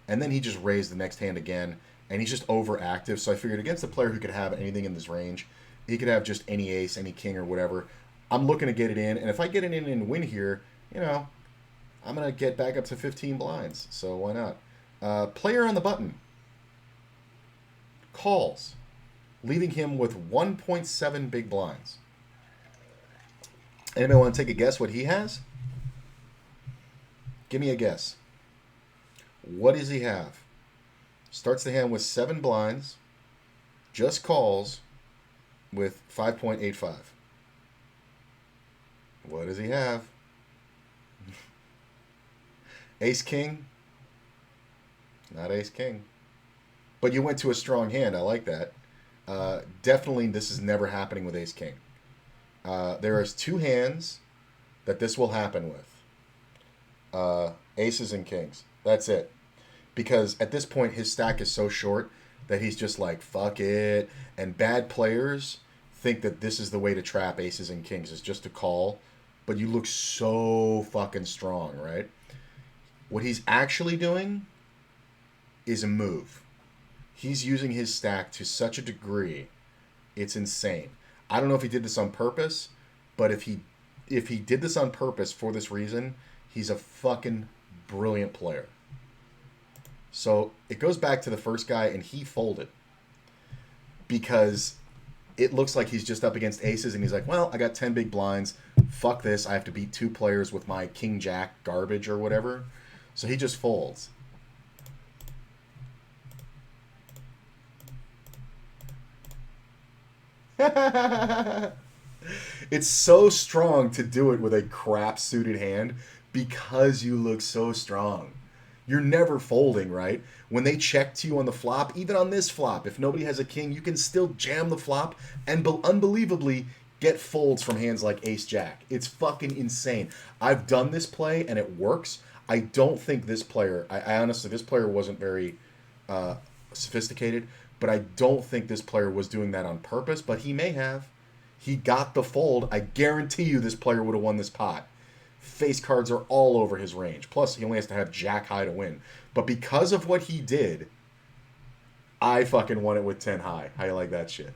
S1: and then he just raised the next hand again, and he's just overactive. So I figured against a player who could have anything in this range, he could have just any ace, any king, or whatever. I'm looking to get it in, and if I get it in and win here, you know, I'm going to get back up to 15 blinds, so why not? Player on the button calls, leaving him with 1.7 big blinds. Anybody want to take a guess what he has? Give me a guess. What does he have? Starts the hand with 7 blinds, just calls with 5.85. What does he have? Ace King? Not ace king. But you went to a strong hand. I like that. Definitely, this is never happening with ace king. There is two hands that this will happen with. Aces and kings. That's it. Because at this point, his stack is so short that he's just like, fuck it. And bad players think that this is the way to trap aces and kings, is just to call. But you look so fucking strong, right? What he's actually doing is a move. He's using his stack to such a degree, it's insane. I don't know if he did this on purpose, but if he did this on purpose for this reason, he's a fucking brilliant player. So it goes back to the first guy, and he folded because it looks like he's just up against aces, and he's like, well, I got 10 big blinds. Fuck this. I have to beat two players with my king jack garbage or whatever. So he just folds. It's so strong to do it with a crap suited hand because you look so strong. You're never folding, right? When they check to you on the flop, even on this flop, if nobody has a king, you can still jam the flop and unbelievably get folds from hands like ace jack. It's fucking insane. I've done this play and it works. I don't think this player, I honestly, this player wasn't very sophisticated, but I don't think this player was doing that on purpose, but he may have. He got the fold. I guarantee you this player would have won this pot. Face cards are all over his range. Plus, he only has to have jack high to win. But because of what he did, I fucking won it with 10 high. How you like that shit?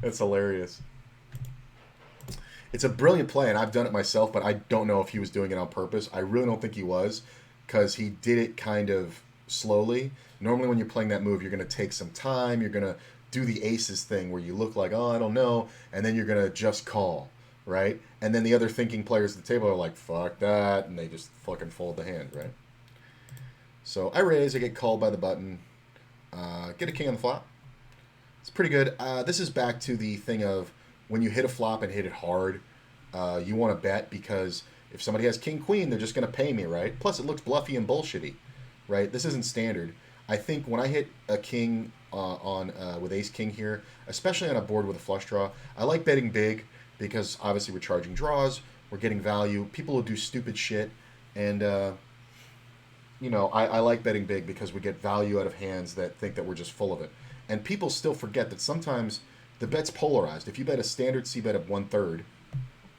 S1: That's hilarious. It's a brilliant play, and I've done it myself, but I don't know if he was doing it on purpose. I really don't think he was, because he did it kind of slowly. Normally when you're playing that move, you're going to take some time. You're going to do the aces thing where you look like, oh, I don't know, and then you're going to just call, right? And then the other thinking players at the table are like, fuck that, and they just fucking fold the hand, right? So I raise, I get called by the button, get a king on the flop. It's pretty good. This is back to the thing of when you hit a flop and hit it hard, you want to bet because if somebody has king-queen, they're just going to pay me, right? Plus, it looks bluffy and bullshitty, right? This isn't standard. I think when I hit a king with ace-king here, especially on a board with a flush draw, I like betting big because obviously we're charging draws, we're getting value. People will do stupid shit, and you know, I like betting big because we get value out of hands that think that we're just full of it. And people still forget that sometimes the bet's polarized. If you bet a standard C-bet of 1/3,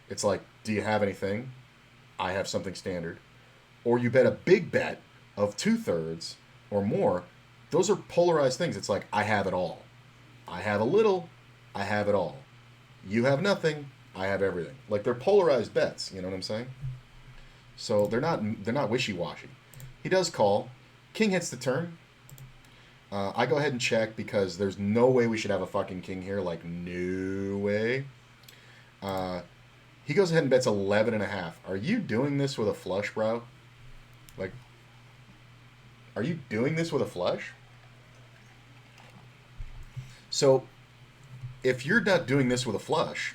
S1: it's like, do you have anything? I have something standard. Or you bet a big bet of 2/3 or more. Those are polarized things. It's like, I have it all. I have a little. I have it all. You have nothing. I have everything. Like, they're polarized bets. You know what I'm saying? So they're not wishy-washy. He does call. King hits the turn. I go ahead and check because there's no way we should have a fucking king here. Like, no way. He goes ahead and bets 11.5. Are you doing this with a flush, bro? Like, are you doing this with a flush? So, if you're not doing this with a flush,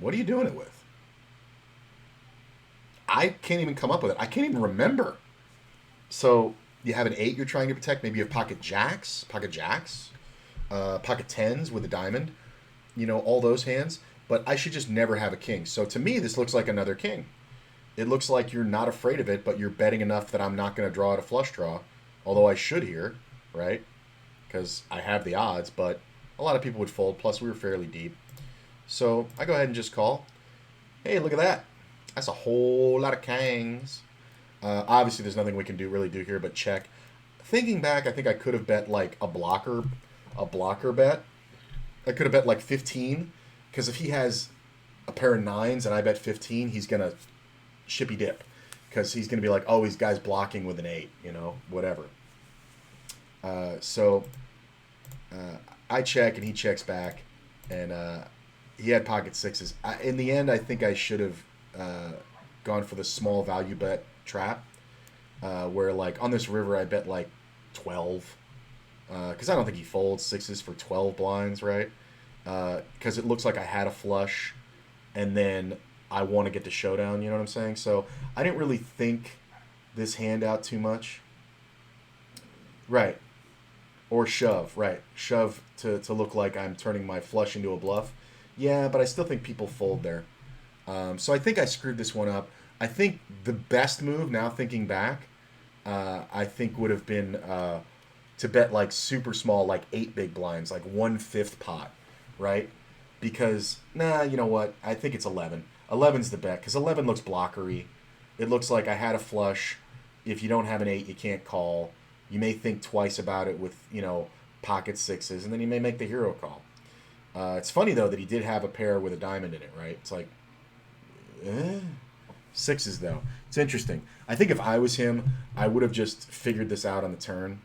S1: what are you doing it with? I can't even come up with it. I can't even remember. So, you have an 8 you're trying to protect. Maybe you have pocket jacks, pocket 10s with a diamond. You know, all those hands. But I should just never have a king. So to me, this looks like another king. It looks like you're not afraid of it, but you're betting enough that I'm not going to draw at a flush draw. Although I should here, right? Because I have the odds, but a lot of people would fold. Plus, we were fairly deep. So I go ahead and just call. Hey, look at that. That's a whole lot of kings. Obviously, there's nothing we can really do here but check. Thinking back, I think I could have bet like a blocker bet. I could have bet like 15, because if he has a pair of 9s and I bet 15, he's gonna shippy dip, because he's gonna be like, oh, he's guy's blocking with an 8, you know, whatever. So I check and he checks back, and he had pocket 6s. In the end, I think I should have gone for the small value bet trap, where like on this river I bet like 12, because I don't think he folds 6s for 12 blinds, right? Because it looks like I had a flush, and then I want to get to showdown. You know what I'm saying? So I didn't really think this hand out too much. Right. Or shove, right. Shove to look like I'm turning my flush into a bluff. Yeah, but I still think people fold there. So I think I screwed this one up. I think the best move, now thinking back, I think would have been to bet like super small, like 8 big blinds, like 1/5 pot, right? Because, nah, you know what? I think it's 11. 11's the bet, because 11 looks blockery. It looks like I had a flush. If you don't have an 8, you can't call. You may think twice about it with, pocket sixes, and then you may make the hero call. It's funny, though, that he did have a pair with a diamond in it, right? It's like, eh? Sixes, though. It's interesting. I think if I was him, I would have just figured this out on the turn.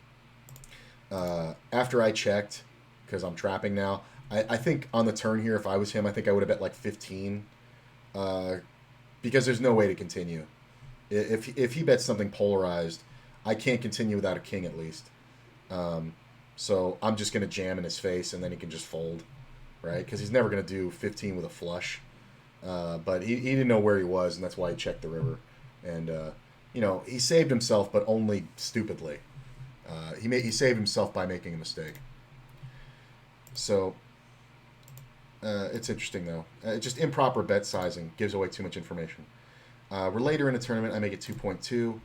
S1: After I checked, because I'm trapping now, I think on the turn here, if I was him, I think I would have bet like 15. Because there's no way to continue. If he bets something polarized, I can't continue without a king at least. So I'm just going to jam in his face, and then he can just fold, right? Because he's never going to do 15 with a flush. But he didn't know where he was, and that's why he checked the river. And, he saved himself, but only stupidly. He saved himself by making a mistake. So it's interesting, though. Just improper bet sizing gives away too much information. We're later in the tournament. I make it 2.2.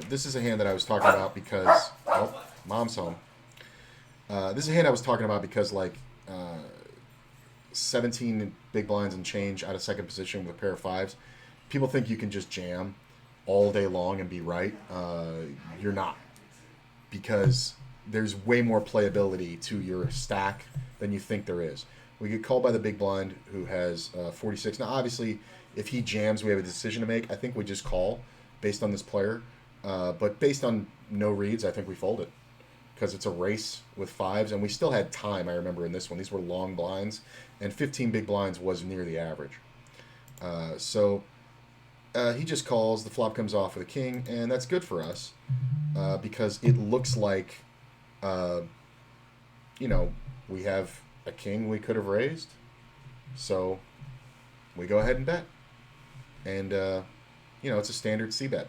S1: This is a hand that I was talking about because... Oh, mom's home. This is a hand I was talking about because, 17 big blinds and change out of second position with a pair of fives. People think you can just jam all day long and be right. You're not. Because there's way more playability to your stack than you think there is. We get called by the big blind who has 46. Now, obviously, if he jams, we have a decision to make. I think we just call based on this player. But based on no reads, I think we fold it. Because it's a race with fives, and we still had time, I remember, in this one. These were long blinds, and 15 big blinds was near the average. So he just calls, the flop comes off with a king, and that's good for us because it looks like, we have a king we could have raised. So we go ahead and bet. And, it's a standard C-bet.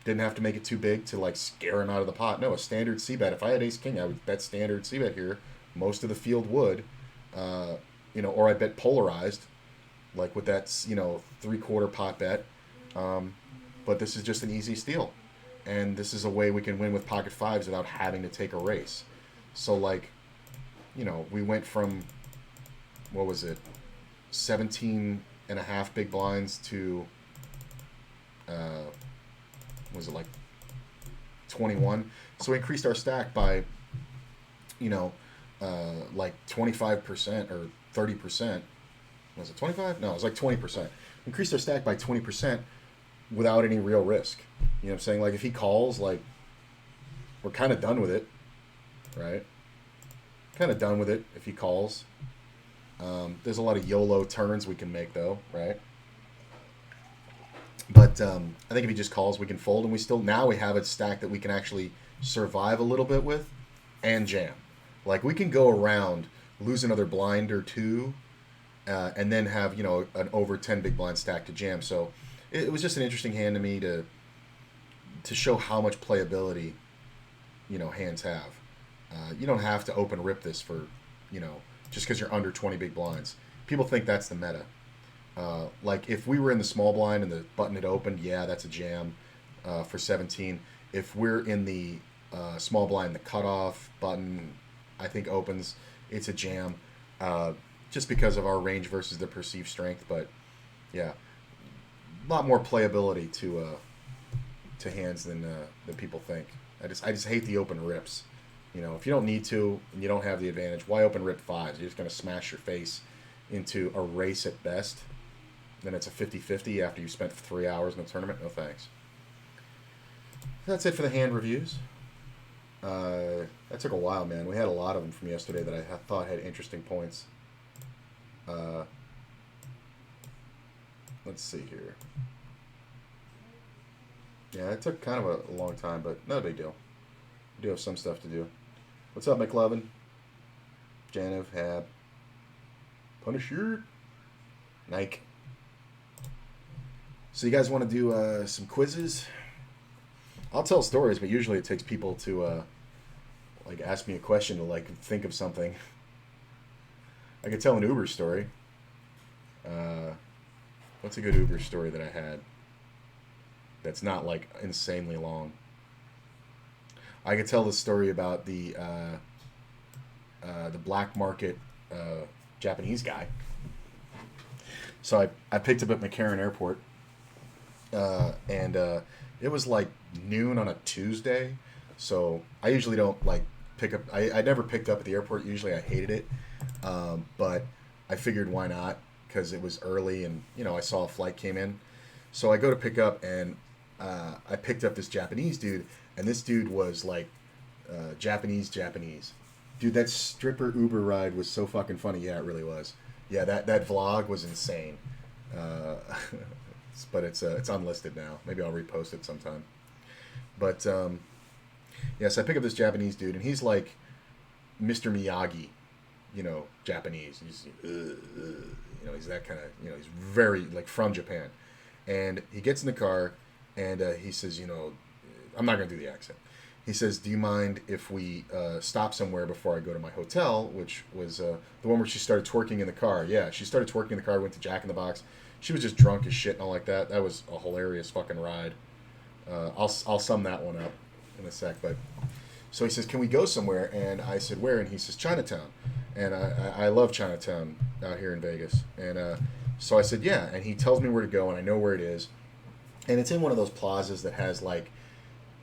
S1: Didn't have to make it too big to scare him out of the pot. No, a standard C-bet. If I had ace king, I would bet standard C-bet here. Most of the field would, or I'd bet polarized, with that 3/4 pot bet. But this is just an easy steal, and this is a way we can win with pocket fives without having to take a race. So we went from 17.5 big blinds to 21. So we increased our stack by 25% or 30%. Was it 25? No, it was 20%. Increased our stack by 20% without any real risk. You know what I'm saying? If he calls, we're kind of done with it, right? Kind of done with it if he calls. There's a lot of YOLO turns we can make, though, right? But I think if he just calls, we can fold, and now we have a stack that we can actually survive a little bit with and jam. We can go around, lose another blind or two, and then have, an over 10 big blind stack to jam. So it was just an interesting hand to me to show how much playability, hands have. You don't have to open rip this for, just because you're under 20 big blinds. People think that's the meta. If we were in the small blind and the button had opened, yeah, that's a jam for 17. If we're in the small blind, the cutoff button, I think opens, it's a jam. Just because of our range versus the perceived strength. But, yeah, a lot more playability to hands than people think. I just hate the open rips. If you don't need to and you don't have the advantage, why open rip fives? You're just going to smash your face into a race at best. Then it's a 50-50 after you spent 3 hours in the tournament. No thanks. That's it for the hand reviews. That took a while, man. We had a lot of them from yesterday that I thought had interesting points. Let's see here. Yeah, it took kind of a long time, but not a big deal. We do have some stuff to do. What's up, McLovin? Janiv, Hab. Punisher. Nike. So you guys want to do some quizzes? I'll tell stories, but usually it takes people to like ask me a question to like think of something. I could tell an Uber story. What's a good Uber story that I had that's not like insanely long? I could tell the story about the black market Japanese guy. So I picked up at McCarran Airport, and it was like noon on a Tuesday. So I usually don't like pick up. I never picked up at the airport. Usually I hated it, but I figured why not, because it was early and I saw a flight came in. So I go to pick up, and I picked up this Japanese dude, and this dude was like Japanese. Dude, that stripper Uber ride was so fucking funny. Yeah, it really was. Yeah, that vlog was insane. But it's unlisted now. Maybe I'll repost it sometime. But so I pick up this Japanese dude, and he's like Mr. Miyagi, Japanese. He's he's that kind of he's very like from Japan, and he gets in the car, and he says, I'm not gonna do the accent. He says, do you mind if we stop somewhere before I go to my hotel, which was the one where she started twerking in the car. Yeah, she started twerking in the car, went to Jack in the Box. She was just drunk as shit and all like that. That was a hilarious fucking ride. I'll sum that one up in a sec. But so he says, can we go somewhere? And I said, where? And he says, Chinatown. And I love Chinatown out here in Vegas. And so I said, yeah. And he tells me where to go, and I know where it is. And it's in one of those plazas that has like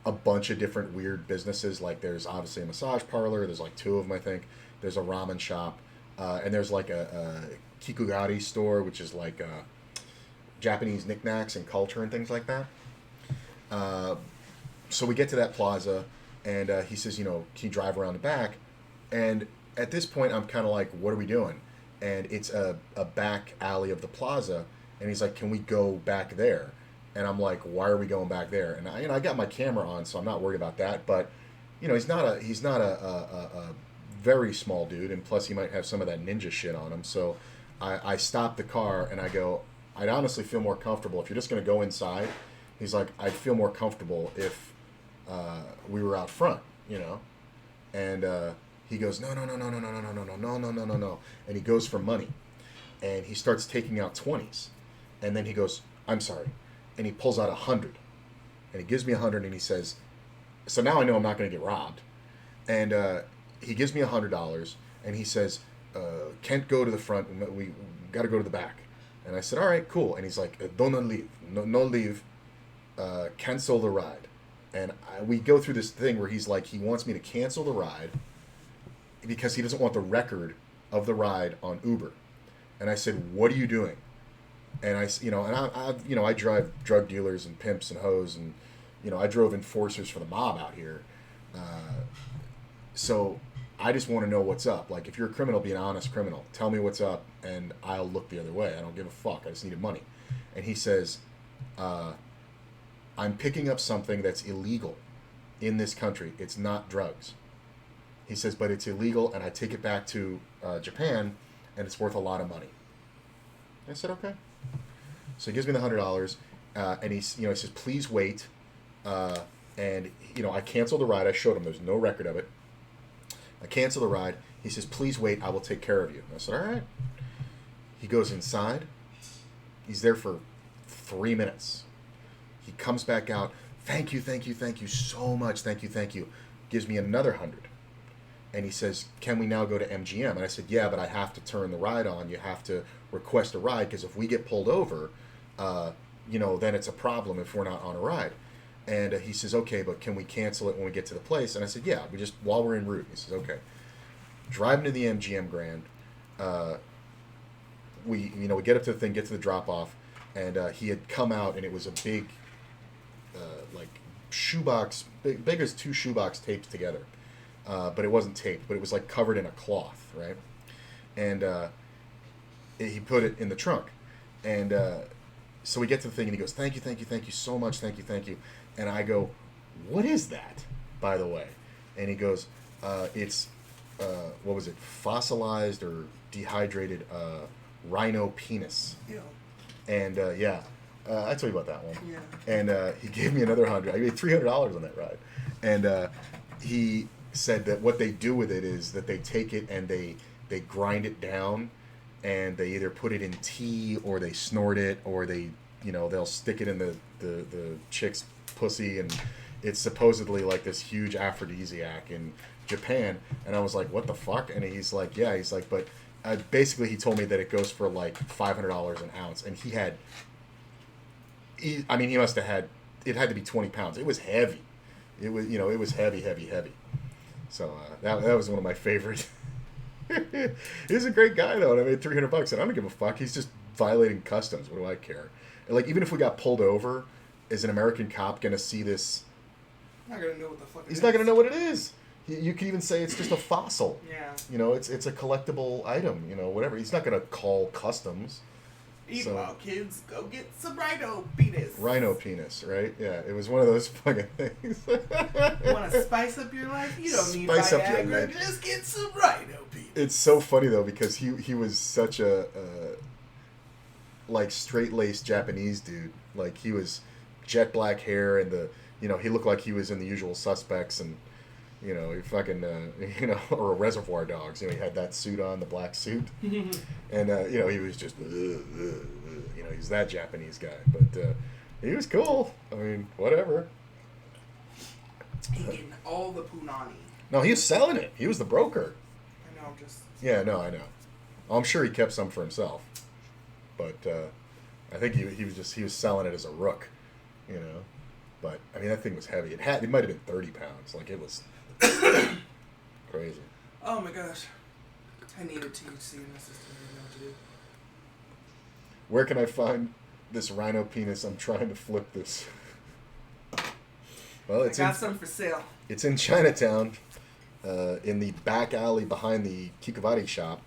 S1: a bunch of different weird businesses. Like there's obviously a massage parlor. There's like two of them, I think. There's a ramen shop. And there's like a Kikugari store, which is like Japanese knickknacks and culture and things like that. So we get to that plaza, and he says, can you drive around the back? And at this point, I'm kind of like, what are we doing? And it's a back alley of the plaza, and he's like, can we go back there? And I'm like, why are we going back there? And I got my camera on, so I'm not worried about that. But he's not a very small dude, and plus he might have some of that ninja shit on him. So I stopped the car, and I go, I'd honestly feel more comfortable if you're just going to go inside. He's like, I'd feel more comfortable if we were out front, And he goes, no. And he goes for money. And he starts taking out 20s. And then he goes, I'm sorry. And he pulls out 100. And he gives me 100, and he says, so now I know I'm not going to get robbed. And he gives me $100, and he says, can't go to the front. We got to go to the back. And I said, all right, cool. And he's like, don't leave. No leave. Cancel the ride. And we go through this thing where he's like, he wants me to cancel the ride because he doesn't want the record of the ride on Uber. And I said, what are you doing? And I drive drug dealers and pimps and hoes, and I drove enforcers for the mob out here. So I just want to know what's up. Like, if you're a criminal, be an honest criminal. Tell me what's up, and I'll look the other way. I don't give a fuck. I just needed money. And he says, I'm picking up something that's illegal in this country. It's not drugs. He says, but it's illegal, and I take it back to Japan, and it's worth a lot of money. I said, okay. So he gives me the $100, and he says, please wait. And I canceled the ride. I showed him there's no record of it. I cancel the ride. He says, please wait. I will take care of you. I said, all right. He goes inside. He's there for 3 minutes. He comes back out. Thank you so much. Thank you. Gives me another 100. And he says, can we now go to MGM? And I said, yeah, but I have to turn the ride on. You have to request a ride, because if we get pulled over, then it's a problem if we're not on a ride. And he says, okay, but can we cancel it when we get to the place? And I said, yeah, while we're en route. He says, okay. Driving to the MGM Grand, we get up to the thing, get to the drop-off, and he had come out, and it was a big, shoebox, big as 2 shoebox taped together. But it wasn't taped, but it was like covered in a cloth, right? And he put it in the trunk. And so we get to the thing, and he goes, thank you so much, thank you. And I go, what is that, by the way? And he goes, it's, what was it, fossilized or dehydrated Rhino penis.
S2: Yeah.
S1: And, I told you about that one.
S2: Yeah.
S1: And he gave me another $100. I made $300 on that ride. And he said that what they do with it is that they take it and they grind it down, and they either put it in tea or they snort it, or they'll stick it in the chick's pussy, and it's supposedly like this huge aphrodisiac in Japan. And I was like, what the fuck? And he's like, yeah. He's like, but basically he told me that it goes for like $500 an ounce, and he must have had, it had to be 20 pounds. It was heavy. It was heavy. So that was one of my favorite. He's a great guy though, and I made $300, and I don't give a fuck. He's just violating customs. What do I care? And like, even if we got pulled over, is an American cop gonna see this?
S2: Not gonna know what the fuck.
S1: He's not gonna know what it is. You can even say it's just a fossil.
S2: Yeah.
S1: It's a collectible item. Whatever. He's not gonna call customs.
S2: Meanwhile, kids, go get some rhino penis.
S1: Rhino penis, right? Yeah, it was one of those fucking things.
S2: You want to spice up your life? You don't need Viagra. Just get some rhino penis.
S1: It's so funny though, because he was such a like straight-laced Japanese dude. Like, he was jet black hair, and he looked like he was in The Usual Suspects, and he fucking or a Reservoir Dogs. He had that suit on, the black suit, and he was just he's that Japanese guy, but he was cool. I mean, whatever.
S2: He getting all the punani.
S1: No, he was selling it. He was the broker.
S2: I know, just.
S1: Yeah, no, I know. I'm sure he kept some for himself, but I think he was selling it as a rook, But I mean, that thing was heavy. It might have been 30 pounds. Like, it was crazy.
S2: Oh my gosh, I needed THC in my system. I didn't know what to do.
S1: Where can I find this rhino penis? I'm trying to flip this. Well,
S2: I got some for sale.
S1: It's in Chinatown, in the back alley behind the Kikavati shop,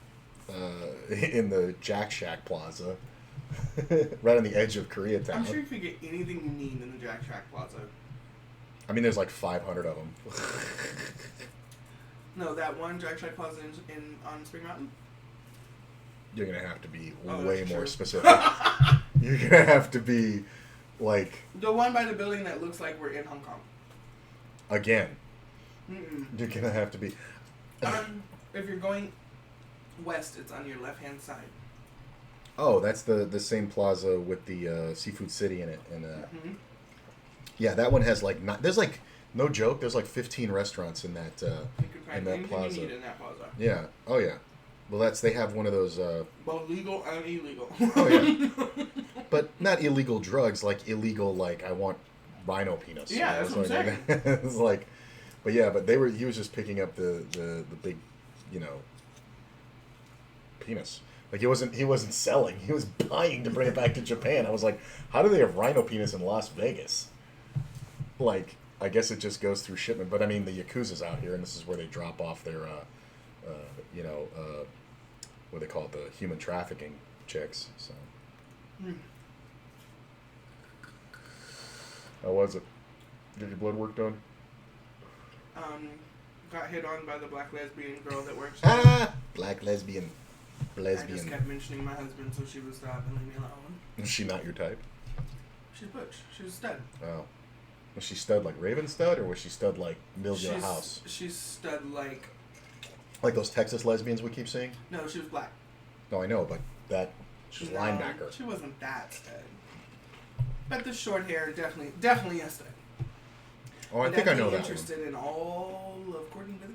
S1: in the Jack Shack Plaza, right on the edge of Koreatown.
S2: I'm sure you could get anything you need in the Jack Shack Plaza.
S1: I mean, there's like 500 of them.
S2: No, that one Jack Shack Plaza on Spring Mountain?
S1: You're going to have to be way more specific. You're going to have to be, like...
S2: The one by the building that looks like we're in Hong Kong.
S1: Again.
S2: Mm-mm.
S1: You're going to have to be...
S2: If you're going west, it's on your left-hand side.
S1: Oh, that's the same plaza with the Seafood City in it. And
S2: mm-hmm.
S1: Yeah, that one has like... There's like... No joke, there's like 15 restaurants in that
S2: you can find anything
S1: plaza.
S2: you need in that plaza.
S1: Yeah. Oh, yeah. Well, they have one of those...
S2: Both legal and illegal.
S1: Oh, yeah. But not illegal drugs, like illegal, like, I want rhino penis.
S2: Yeah, that's what I'm saying.
S1: It's like... But yeah, he was just picking up the big, penis. Like, he wasn't selling. He was buying to bring it back to Japan. I was like, how do they have rhino penis in Las Vegas? Like, I guess it just goes through shipment. But I mean, the Yakuza's out here, and this is where they drop off their, what they call it, the human trafficking chicks. So, How was it? Get your blood work done?
S2: Got hit on by the black lesbian girl that works.
S1: Black lesbian.
S2: I just kept mentioning my husband, so she would stop and leave me alone.
S1: Was she not your type?
S2: She's butch. She was a stud.
S1: Oh. Was she stud like Raven stud, or was she stud like build your house?
S2: She's stud like...
S1: Like those Texas lesbians we keep seeing?
S2: No, she was black.
S1: No, I know, but she's linebacker.
S2: She wasn't that stud. But the short hair, definitely a stud.
S1: Oh, I think I know that one.
S2: Interested in all of Courtney to the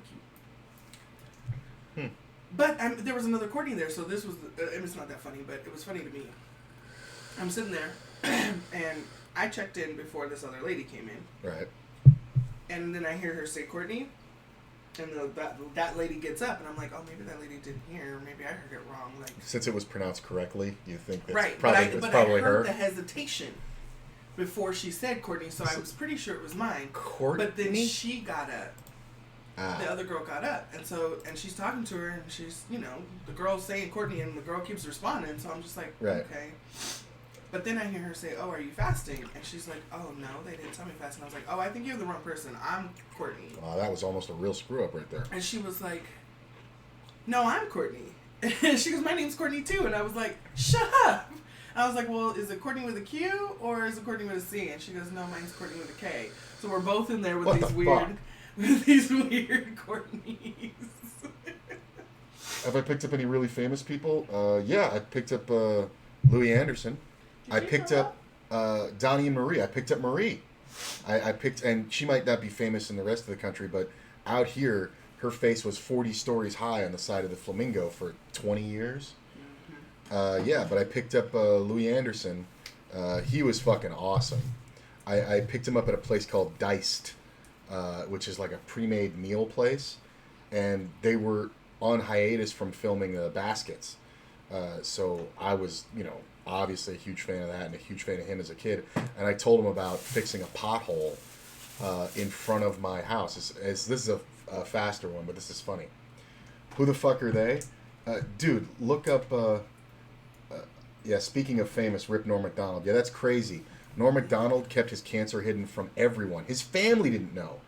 S2: Cute. But there was another Courtney there, so this was... it's not that funny, but it was funny to me. I'm sitting there, and I checked in before this other lady came in.
S1: Right.
S2: And then I hear her say Courtney, and that lady gets up, and I'm like, oh, maybe that lady didn't hear, maybe I heard it wrong. Like,
S1: since it was pronounced correctly, you think that's
S2: right,
S1: probably,
S2: but
S1: probably
S2: I heard
S1: her?
S2: the hesitation before she said Courtney, so I was pretty sure it was mine.
S1: Courtney?
S2: But then she got up. The other girl got up, and she's talking to her, and she's, the girl's saying Courtney, and the girl keeps responding, so I'm just like, okay. But then I hear her say, oh, are you fasting? And she's like, oh, no, they didn't tell me fasting. I was like, oh, I think you're the wrong person. I'm Courtney.
S1: Wow, that was almost a real screw-up right there.
S2: And she was like, no, I'm Courtney. And she goes, my name's Courtney, too. And I was like, shut up. I was like, well, is it Courtney with a Q or is it Courtney with a C? And she goes, no, mine's Courtney with a K. So we're both in there with these weird Courtneys.
S1: Have I picked up any really famous people? Yeah, I picked up Louis Anderson. I picked up Donnie and Marie. I picked up Marie. I picked, and she might not be famous in the rest of the country, but out here, her face was 40 stories high on the side of the Flamingo for 20 years. Yeah, but I picked up Louis Anderson. He was fucking awesome. I picked him up at a place called Diced, which is like a pre-made meal place, and they were on hiatus from filming Baskets. So I was, obviously a huge fan of that and a huge fan of him as a kid. And I told him about fixing a pothole in front of my house. This is a faster one, but this is funny. Who the fuck are they? Dude, look up... yeah, speaking of famous, Rip Norm Macdonald. Yeah, that's crazy. Norm Macdonald kept his cancer hidden from everyone. His family didn't know.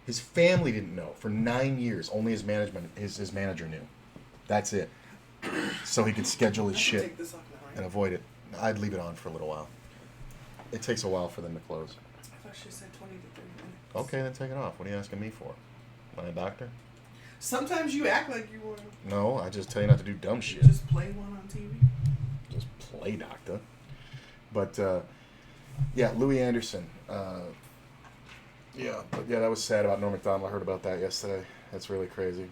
S1: His family didn't know for 9 years. Only his manager knew. That's it. So he could schedule his shit
S2: take this off now, right?
S1: and avoid it. I'd leave it on for a little while. It takes a while for them to close.
S2: I thought she said 20 to 30 minutes.
S1: Okay, then take it off. What are you asking me for? Am I a doctor?
S2: Sometimes you act like you want to.
S1: No, I just tell you not to do dumb shit.
S2: Just play one on TV.
S1: Just play doctor. But, yeah, Louis Anderson. Yeah, that was sad about Norm Macdonald. I heard about that yesterday. That's really crazy.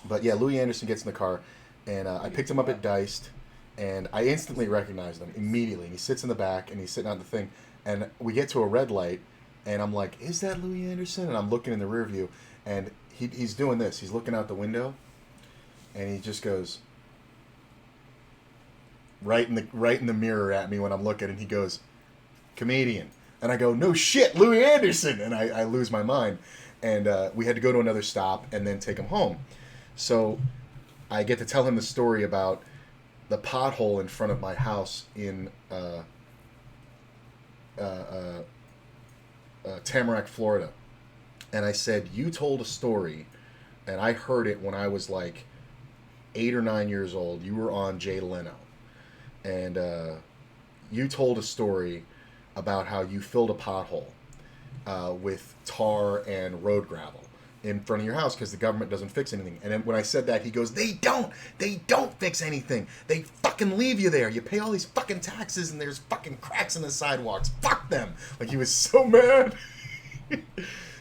S1: But yeah, Louis Anderson gets in the car, and I picked him up at Diced, and I instantly recognized him immediately. And he sits in the back, and he's sitting on the thing, and we get to a red light, and I'm like, "Is that Louis Anderson?" And I'm looking in the rear view, and he's doing this. He's looking out the window, and he just goes right in the mirror at me when I'm looking, and he goes, "Comedian." And I go, "No shit, Louis Anderson!" And I lose my mind. And we had to go to another stop and then take him home. So I get to tell him the story about the pothole in front of my house in Tamarack, Florida. And I said, "You told a story, and I heard it when I was like 8 or 9 years old. You were on Jay Leno. And you told a story about how you filled a pothole with tar and road gravel in front of your house because the government doesn't fix anything." And then when I said that, he goes, They don't fix anything. They fucking leave you there. You pay all these fucking taxes and there's fucking cracks in the sidewalks. Fuck them." Like, he was so mad.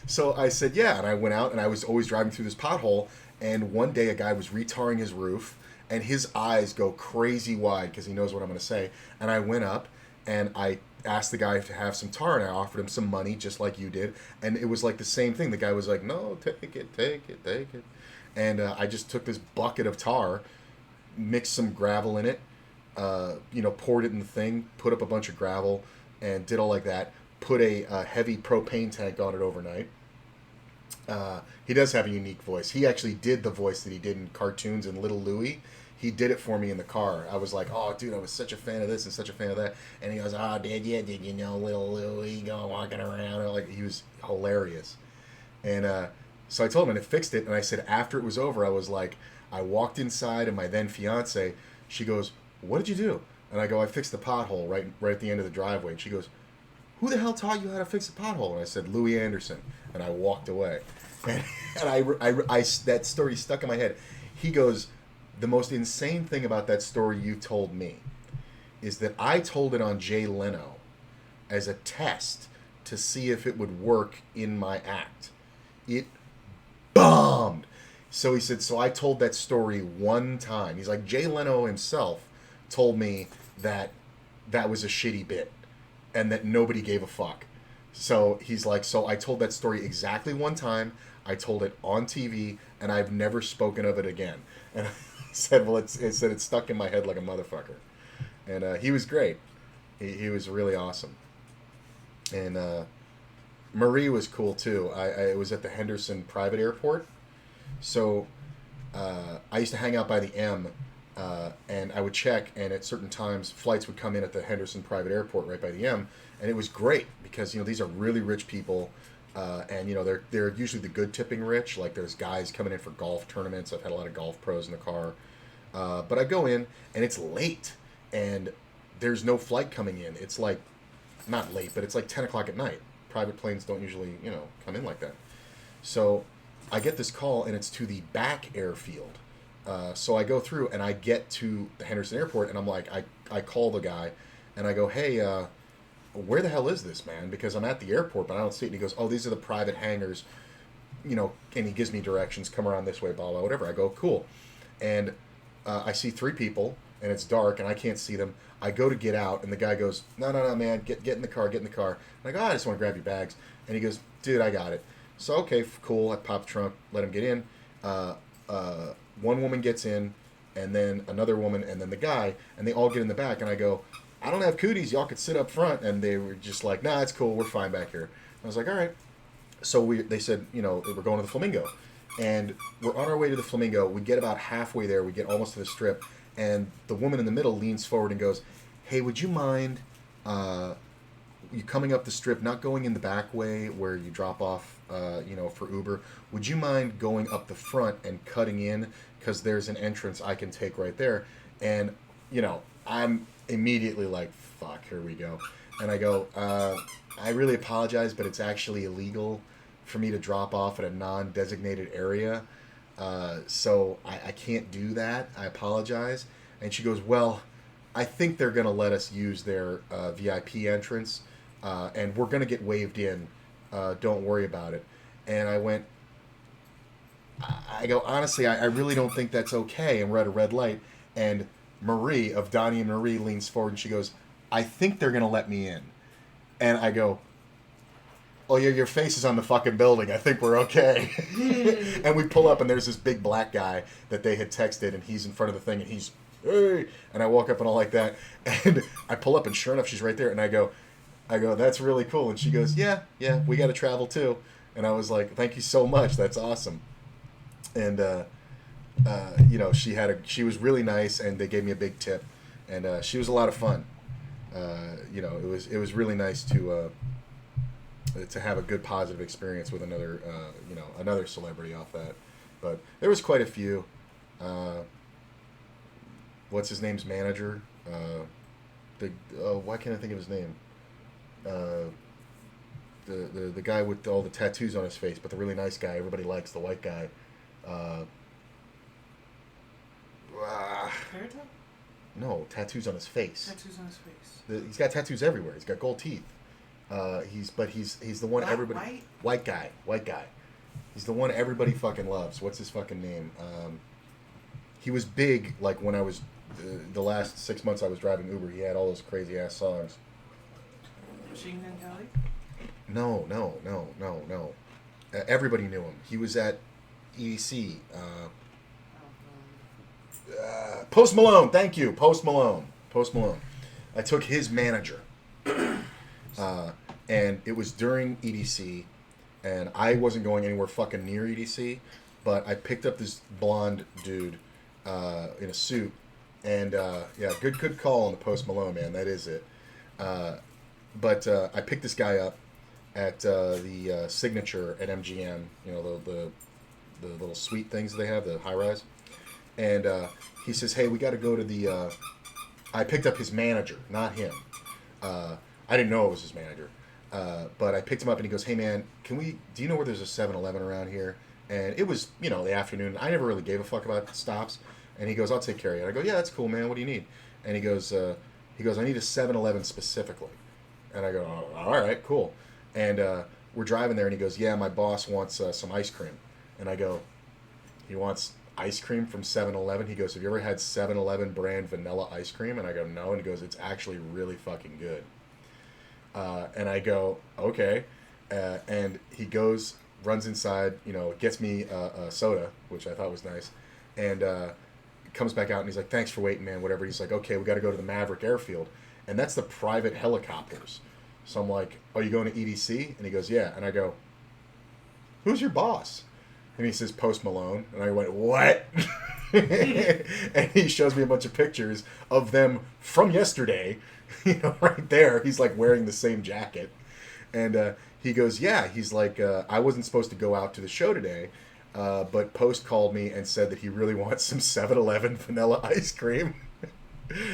S1: So I said, yeah, and I went out and I was always driving through this pothole, and one day a guy was retarring his roof and his eyes go crazy wide because he knows what I'm going to say. And I went up and I asked the guy to have some tar, and I offered him some money just like you did, and it was like the same thing. The guy was like, "No, take it," and I just took this bucket of tar, mixed some gravel in it, poured it in the thing, put up a bunch of gravel, and did all like that. Put a heavy propane tank on it overnight. He does have a unique voice. He actually did the voice that he did in cartoons in Little Louie. He did it for me in the car. I was like, "Oh, dude, I was such a fan of this and such a fan of that." And he goes, "Oh, did you know Little Louie going walking around?" And like, he was hilarious. And so I told him, and it fixed it. And I said, after it was over, I was like, I walked inside, and my then fiance, she goes, "What did you do?" And I go, "I fixed the pothole right at the end of the driveway." And she goes, "Who the hell taught you how to fix a pothole?" And I said, "Louis Anderson." And I walked away. And I that story stuck in my head. He goes, "The most insane thing about that story you told me is that I told it on Jay Leno as a test to see if it would work in my act. It bombed." So he said, "So I told that story one time." He's like, Jay Leno himself told me that was a shitty bit and that nobody gave a fuck. So he's like, "So I told that story exactly one time. I told it on TV, and I've never spoken of it again." And I said, "Well, it stuck in my head like a motherfucker." And he was great. He was really awesome. And Marie was cool too. I was at the Henderson private airport, so I used to hang out by the M, and I would check. And at certain times, flights would come in at the Henderson private airport right by the M, and it was great because these are really rich people. And they're usually the good tipping rich. Like, there's guys coming in for golf tournaments. I've had a lot of golf pros in the car. But I go in and it's late, and there's no flight coming in. It's like, not late, but it's like 10 o'clock at night. Private planes don't usually, come in like that. So I get this call, and it's to the back airfield. So I go through, and I get to the Henderson Airport, and I'm like, I call the guy, and I go, hey, where the hell is this, man? Because I'm at the airport, but I don't see it. And he goes, oh, these are the private hangars, and he gives me directions, come around this way, blah, blah, whatever. I go, cool. And I see 3 people, and it's dark, and I can't see them. I go to get out, and the guy goes, no, man, get in the car, get in the car. And I go, I just want to grab your bags. And he goes, dude, I got it. So, okay, cool. I pop the trunk, let him get in. One woman gets in, and then another woman, and then the guy, and they all get in the back. And I go, I don't have cooties. Y'all could sit up front. And they were just like, nah, it's cool. We're fine back here. I was like, all right. So they said, we're going to the Flamingo. And we're on our way to the Flamingo. We get about halfway there. We get almost to the Strip. And the woman in the middle leans forward and goes, hey, would you mind you coming up the Strip, not going in the back way where you drop off, for Uber? Would you mind going up the front and cutting in? Because there's an entrance I can take right there. And, I'm immediately like, fuck, here we go. And I go, I really apologize, but it's actually illegal for me to drop off at a non-designated area. So I can't do that. I apologize. And she goes, well, I think they're going to let us use their VIP entrance, and we're going to get waved in. Don't worry about it. And I go, honestly, I really don't think that's okay. And we're at a red light. And Marie of Donnie and Marie leans forward, and she goes, I think they're going to let me in. And I go, oh, your face is on the fucking building. I think we're okay. And we pull up, and there's this big black guy that they had texted, and he's in front of the thing, and he's, hey. And I walk up and all like that. And I pull up, and sure enough, she's right there. And I go, that's really cool. And she goes, yeah, we got to travel too. And I was like, thank you so much. That's awesome. And, she was really nice, and they gave me a big tip. And she was a lot of fun. It was really nice to have a good positive experience with another celebrity off that. But there was quite a few. What's his name's manager? Why can't I think of his name? The guy with all the tattoos on his face, but the really nice guy everybody likes, the white guy. No, tattoos on his face.
S2: Tattoos on his face.
S1: He's got tattoos everywhere. He's got gold teeth. He's the one everybody. White guy. He's the one everybody fucking loves. What's his fucking name? He was big like when I was the last 6 months I was driving Uber. He had all those crazy ass songs.
S2: Machine Gun Kelly?
S1: No. Everybody knew him. He was at EDC. Post Malone. Thank you, Post Malone. I took his manager. And it was during EDC, and I wasn't going anywhere fucking near EDC, but I picked up this blonde dude in a suit, and good call on the Post Malone, man. That is it. But I picked this guy up at the Signature at MGM, the little suite things they have, the high rise, and he says, hey, we got to go to the. I picked up his manager, not him. I didn't know it was his manager. But I picked him up, and he goes, hey, man, do you know where there's a 7-Eleven around here? And it was, the afternoon. I never really gave a fuck about stops. And he goes, I'll take care of you. And I go, yeah, that's cool, man. What do you need? And he goes, I need a 7-Eleven specifically. And I go, oh, all right, cool. And we're driving there, and he goes, yeah, my boss wants some ice cream. And I go, he wants ice cream from 7-Eleven? He goes, have you ever had 7-Eleven brand vanilla ice cream? And I go, no. And he goes, it's actually really fucking good. And I go, okay. And he runs inside, gets me a soda, which I thought was nice, and comes back out, and he's like, thanks for waiting, man, whatever. He's like, okay, we got to go to the Maverick Airfield. And that's the private helicopters. So I'm like, oh, you going to EDC? And he goes, yeah. And I go, who's your boss? And he says, Post Malone. And I went, what? And he shows me a bunch of pictures of them from yesterday, right there. He's like wearing the same jacket. And he goes, yeah. He's like, I wasn't supposed to go out to the show today, but Post called me and said that he really wants some 7-Eleven vanilla ice cream.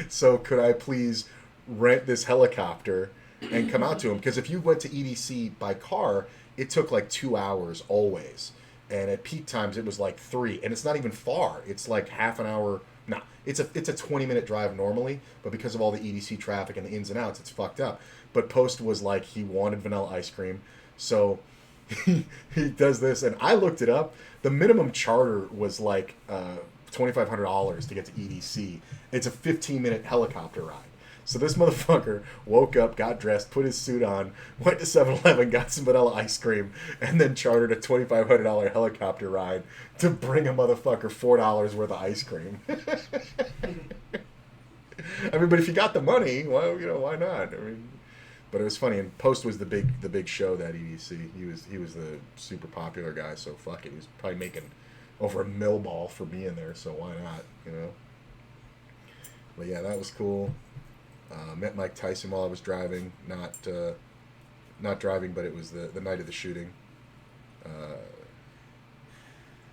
S1: So could I please rent this helicopter and come out to him. Because if you went to EDC by car, it took like 2 hours always. And at peak times, it was like 3. And it's not even far. It's like half an hour. No, it's a 20-minute drive normally. But because of all the EDC traffic and the ins and outs, it's fucked up. But Post was like, he wanted vanilla ice cream. So he does this. And I looked it up. The minimum charter was like $2,500 to get to EDC. It's a 15-minute helicopter ride. So this motherfucker woke up, got dressed, put his suit on, went to 7-Eleven, got some vanilla ice cream, and then chartered a $2,500 helicopter ride to bring a motherfucker $4 worth of ice cream. I mean, but if you got the money, well, why not? I mean, but it was funny. And Post was the big show that EDC. He was the super popular guy. So fuck it. He was probably making over $1 million for being there. So why not? But yeah, that was cool. Met Mike Tyson while I was driving, not driving, but it was the night of the shooting.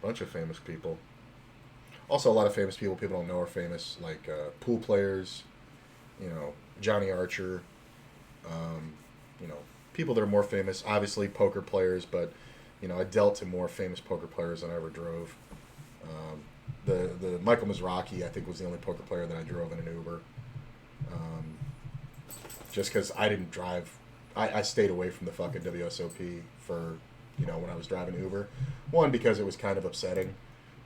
S1: Bunch of famous people. Also, a lot of famous people don't know are famous, like pool players, Johnny Archer, people that are more famous. Obviously, poker players, but I dealt to more famous poker players than I ever drove. The Michael Mizrachi, I think, was the only poker player that I drove in an Uber. Just because I didn't drive, I stayed away from the fucking WSOP for, when I was driving Uber. One, because it was kind of upsetting,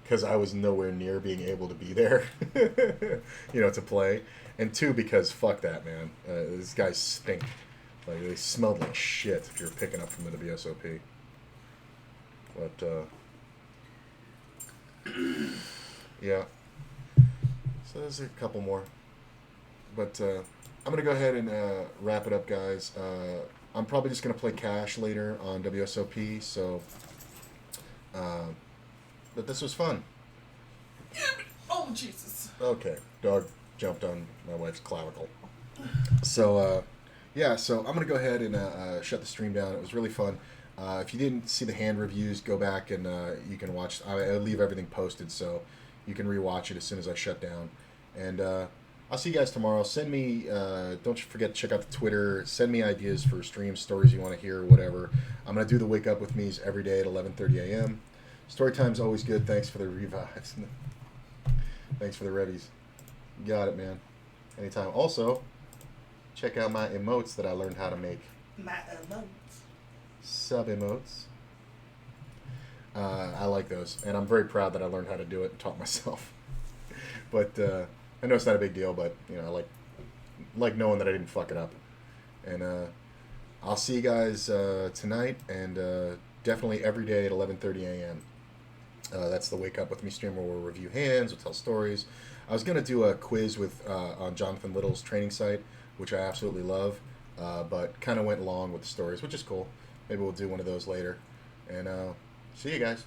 S1: because I was nowhere near being able to be there, to play. And two, because fuck that, man. These guys stink. Like, they smelled like shit if you're picking up from the WSOP. But, yeah. So there's a couple more. But I'm going to go ahead and wrap it up, guys. I'm probably just going to play cash later on WSOP, so... but this was fun.
S2: Oh, Jesus.
S1: Okay. Dog jumped on my wife's clavicle. So, yeah, so I'm going to go ahead and shut the stream down. It was really fun. If you didn't see the hand reviews, go back and you can watch. I leave everything posted, so you can rewatch it as soon as I shut down. And I'll see you guys tomorrow. Send me, don't forget to check out the Twitter. Send me ideas for streams, stories you want to hear, whatever. I'm going to do the Wake Up With Me's every day at 11:30 a.m. Story time's always good. Thanks for the revives. Thanks for the revies. You got it, man. Anytime. Also, check out my emotes that I learned how to make.
S2: My emotes.
S1: Sub-emotes. I like those. And I'm very proud that I learned how to do it and taught myself. But I know it's not a big deal, but I like knowing that I didn't fuck it up. And I'll see you guys tonight, and definitely every day at 11:30 a.m. That's the Wake Up With Me stream where we'll review hands, we'll tell stories. I was going to do a quiz on Jonathan Little's training site, which I absolutely love, but kind of went along with the stories, which is cool. Maybe we'll do one of those later. And see you guys.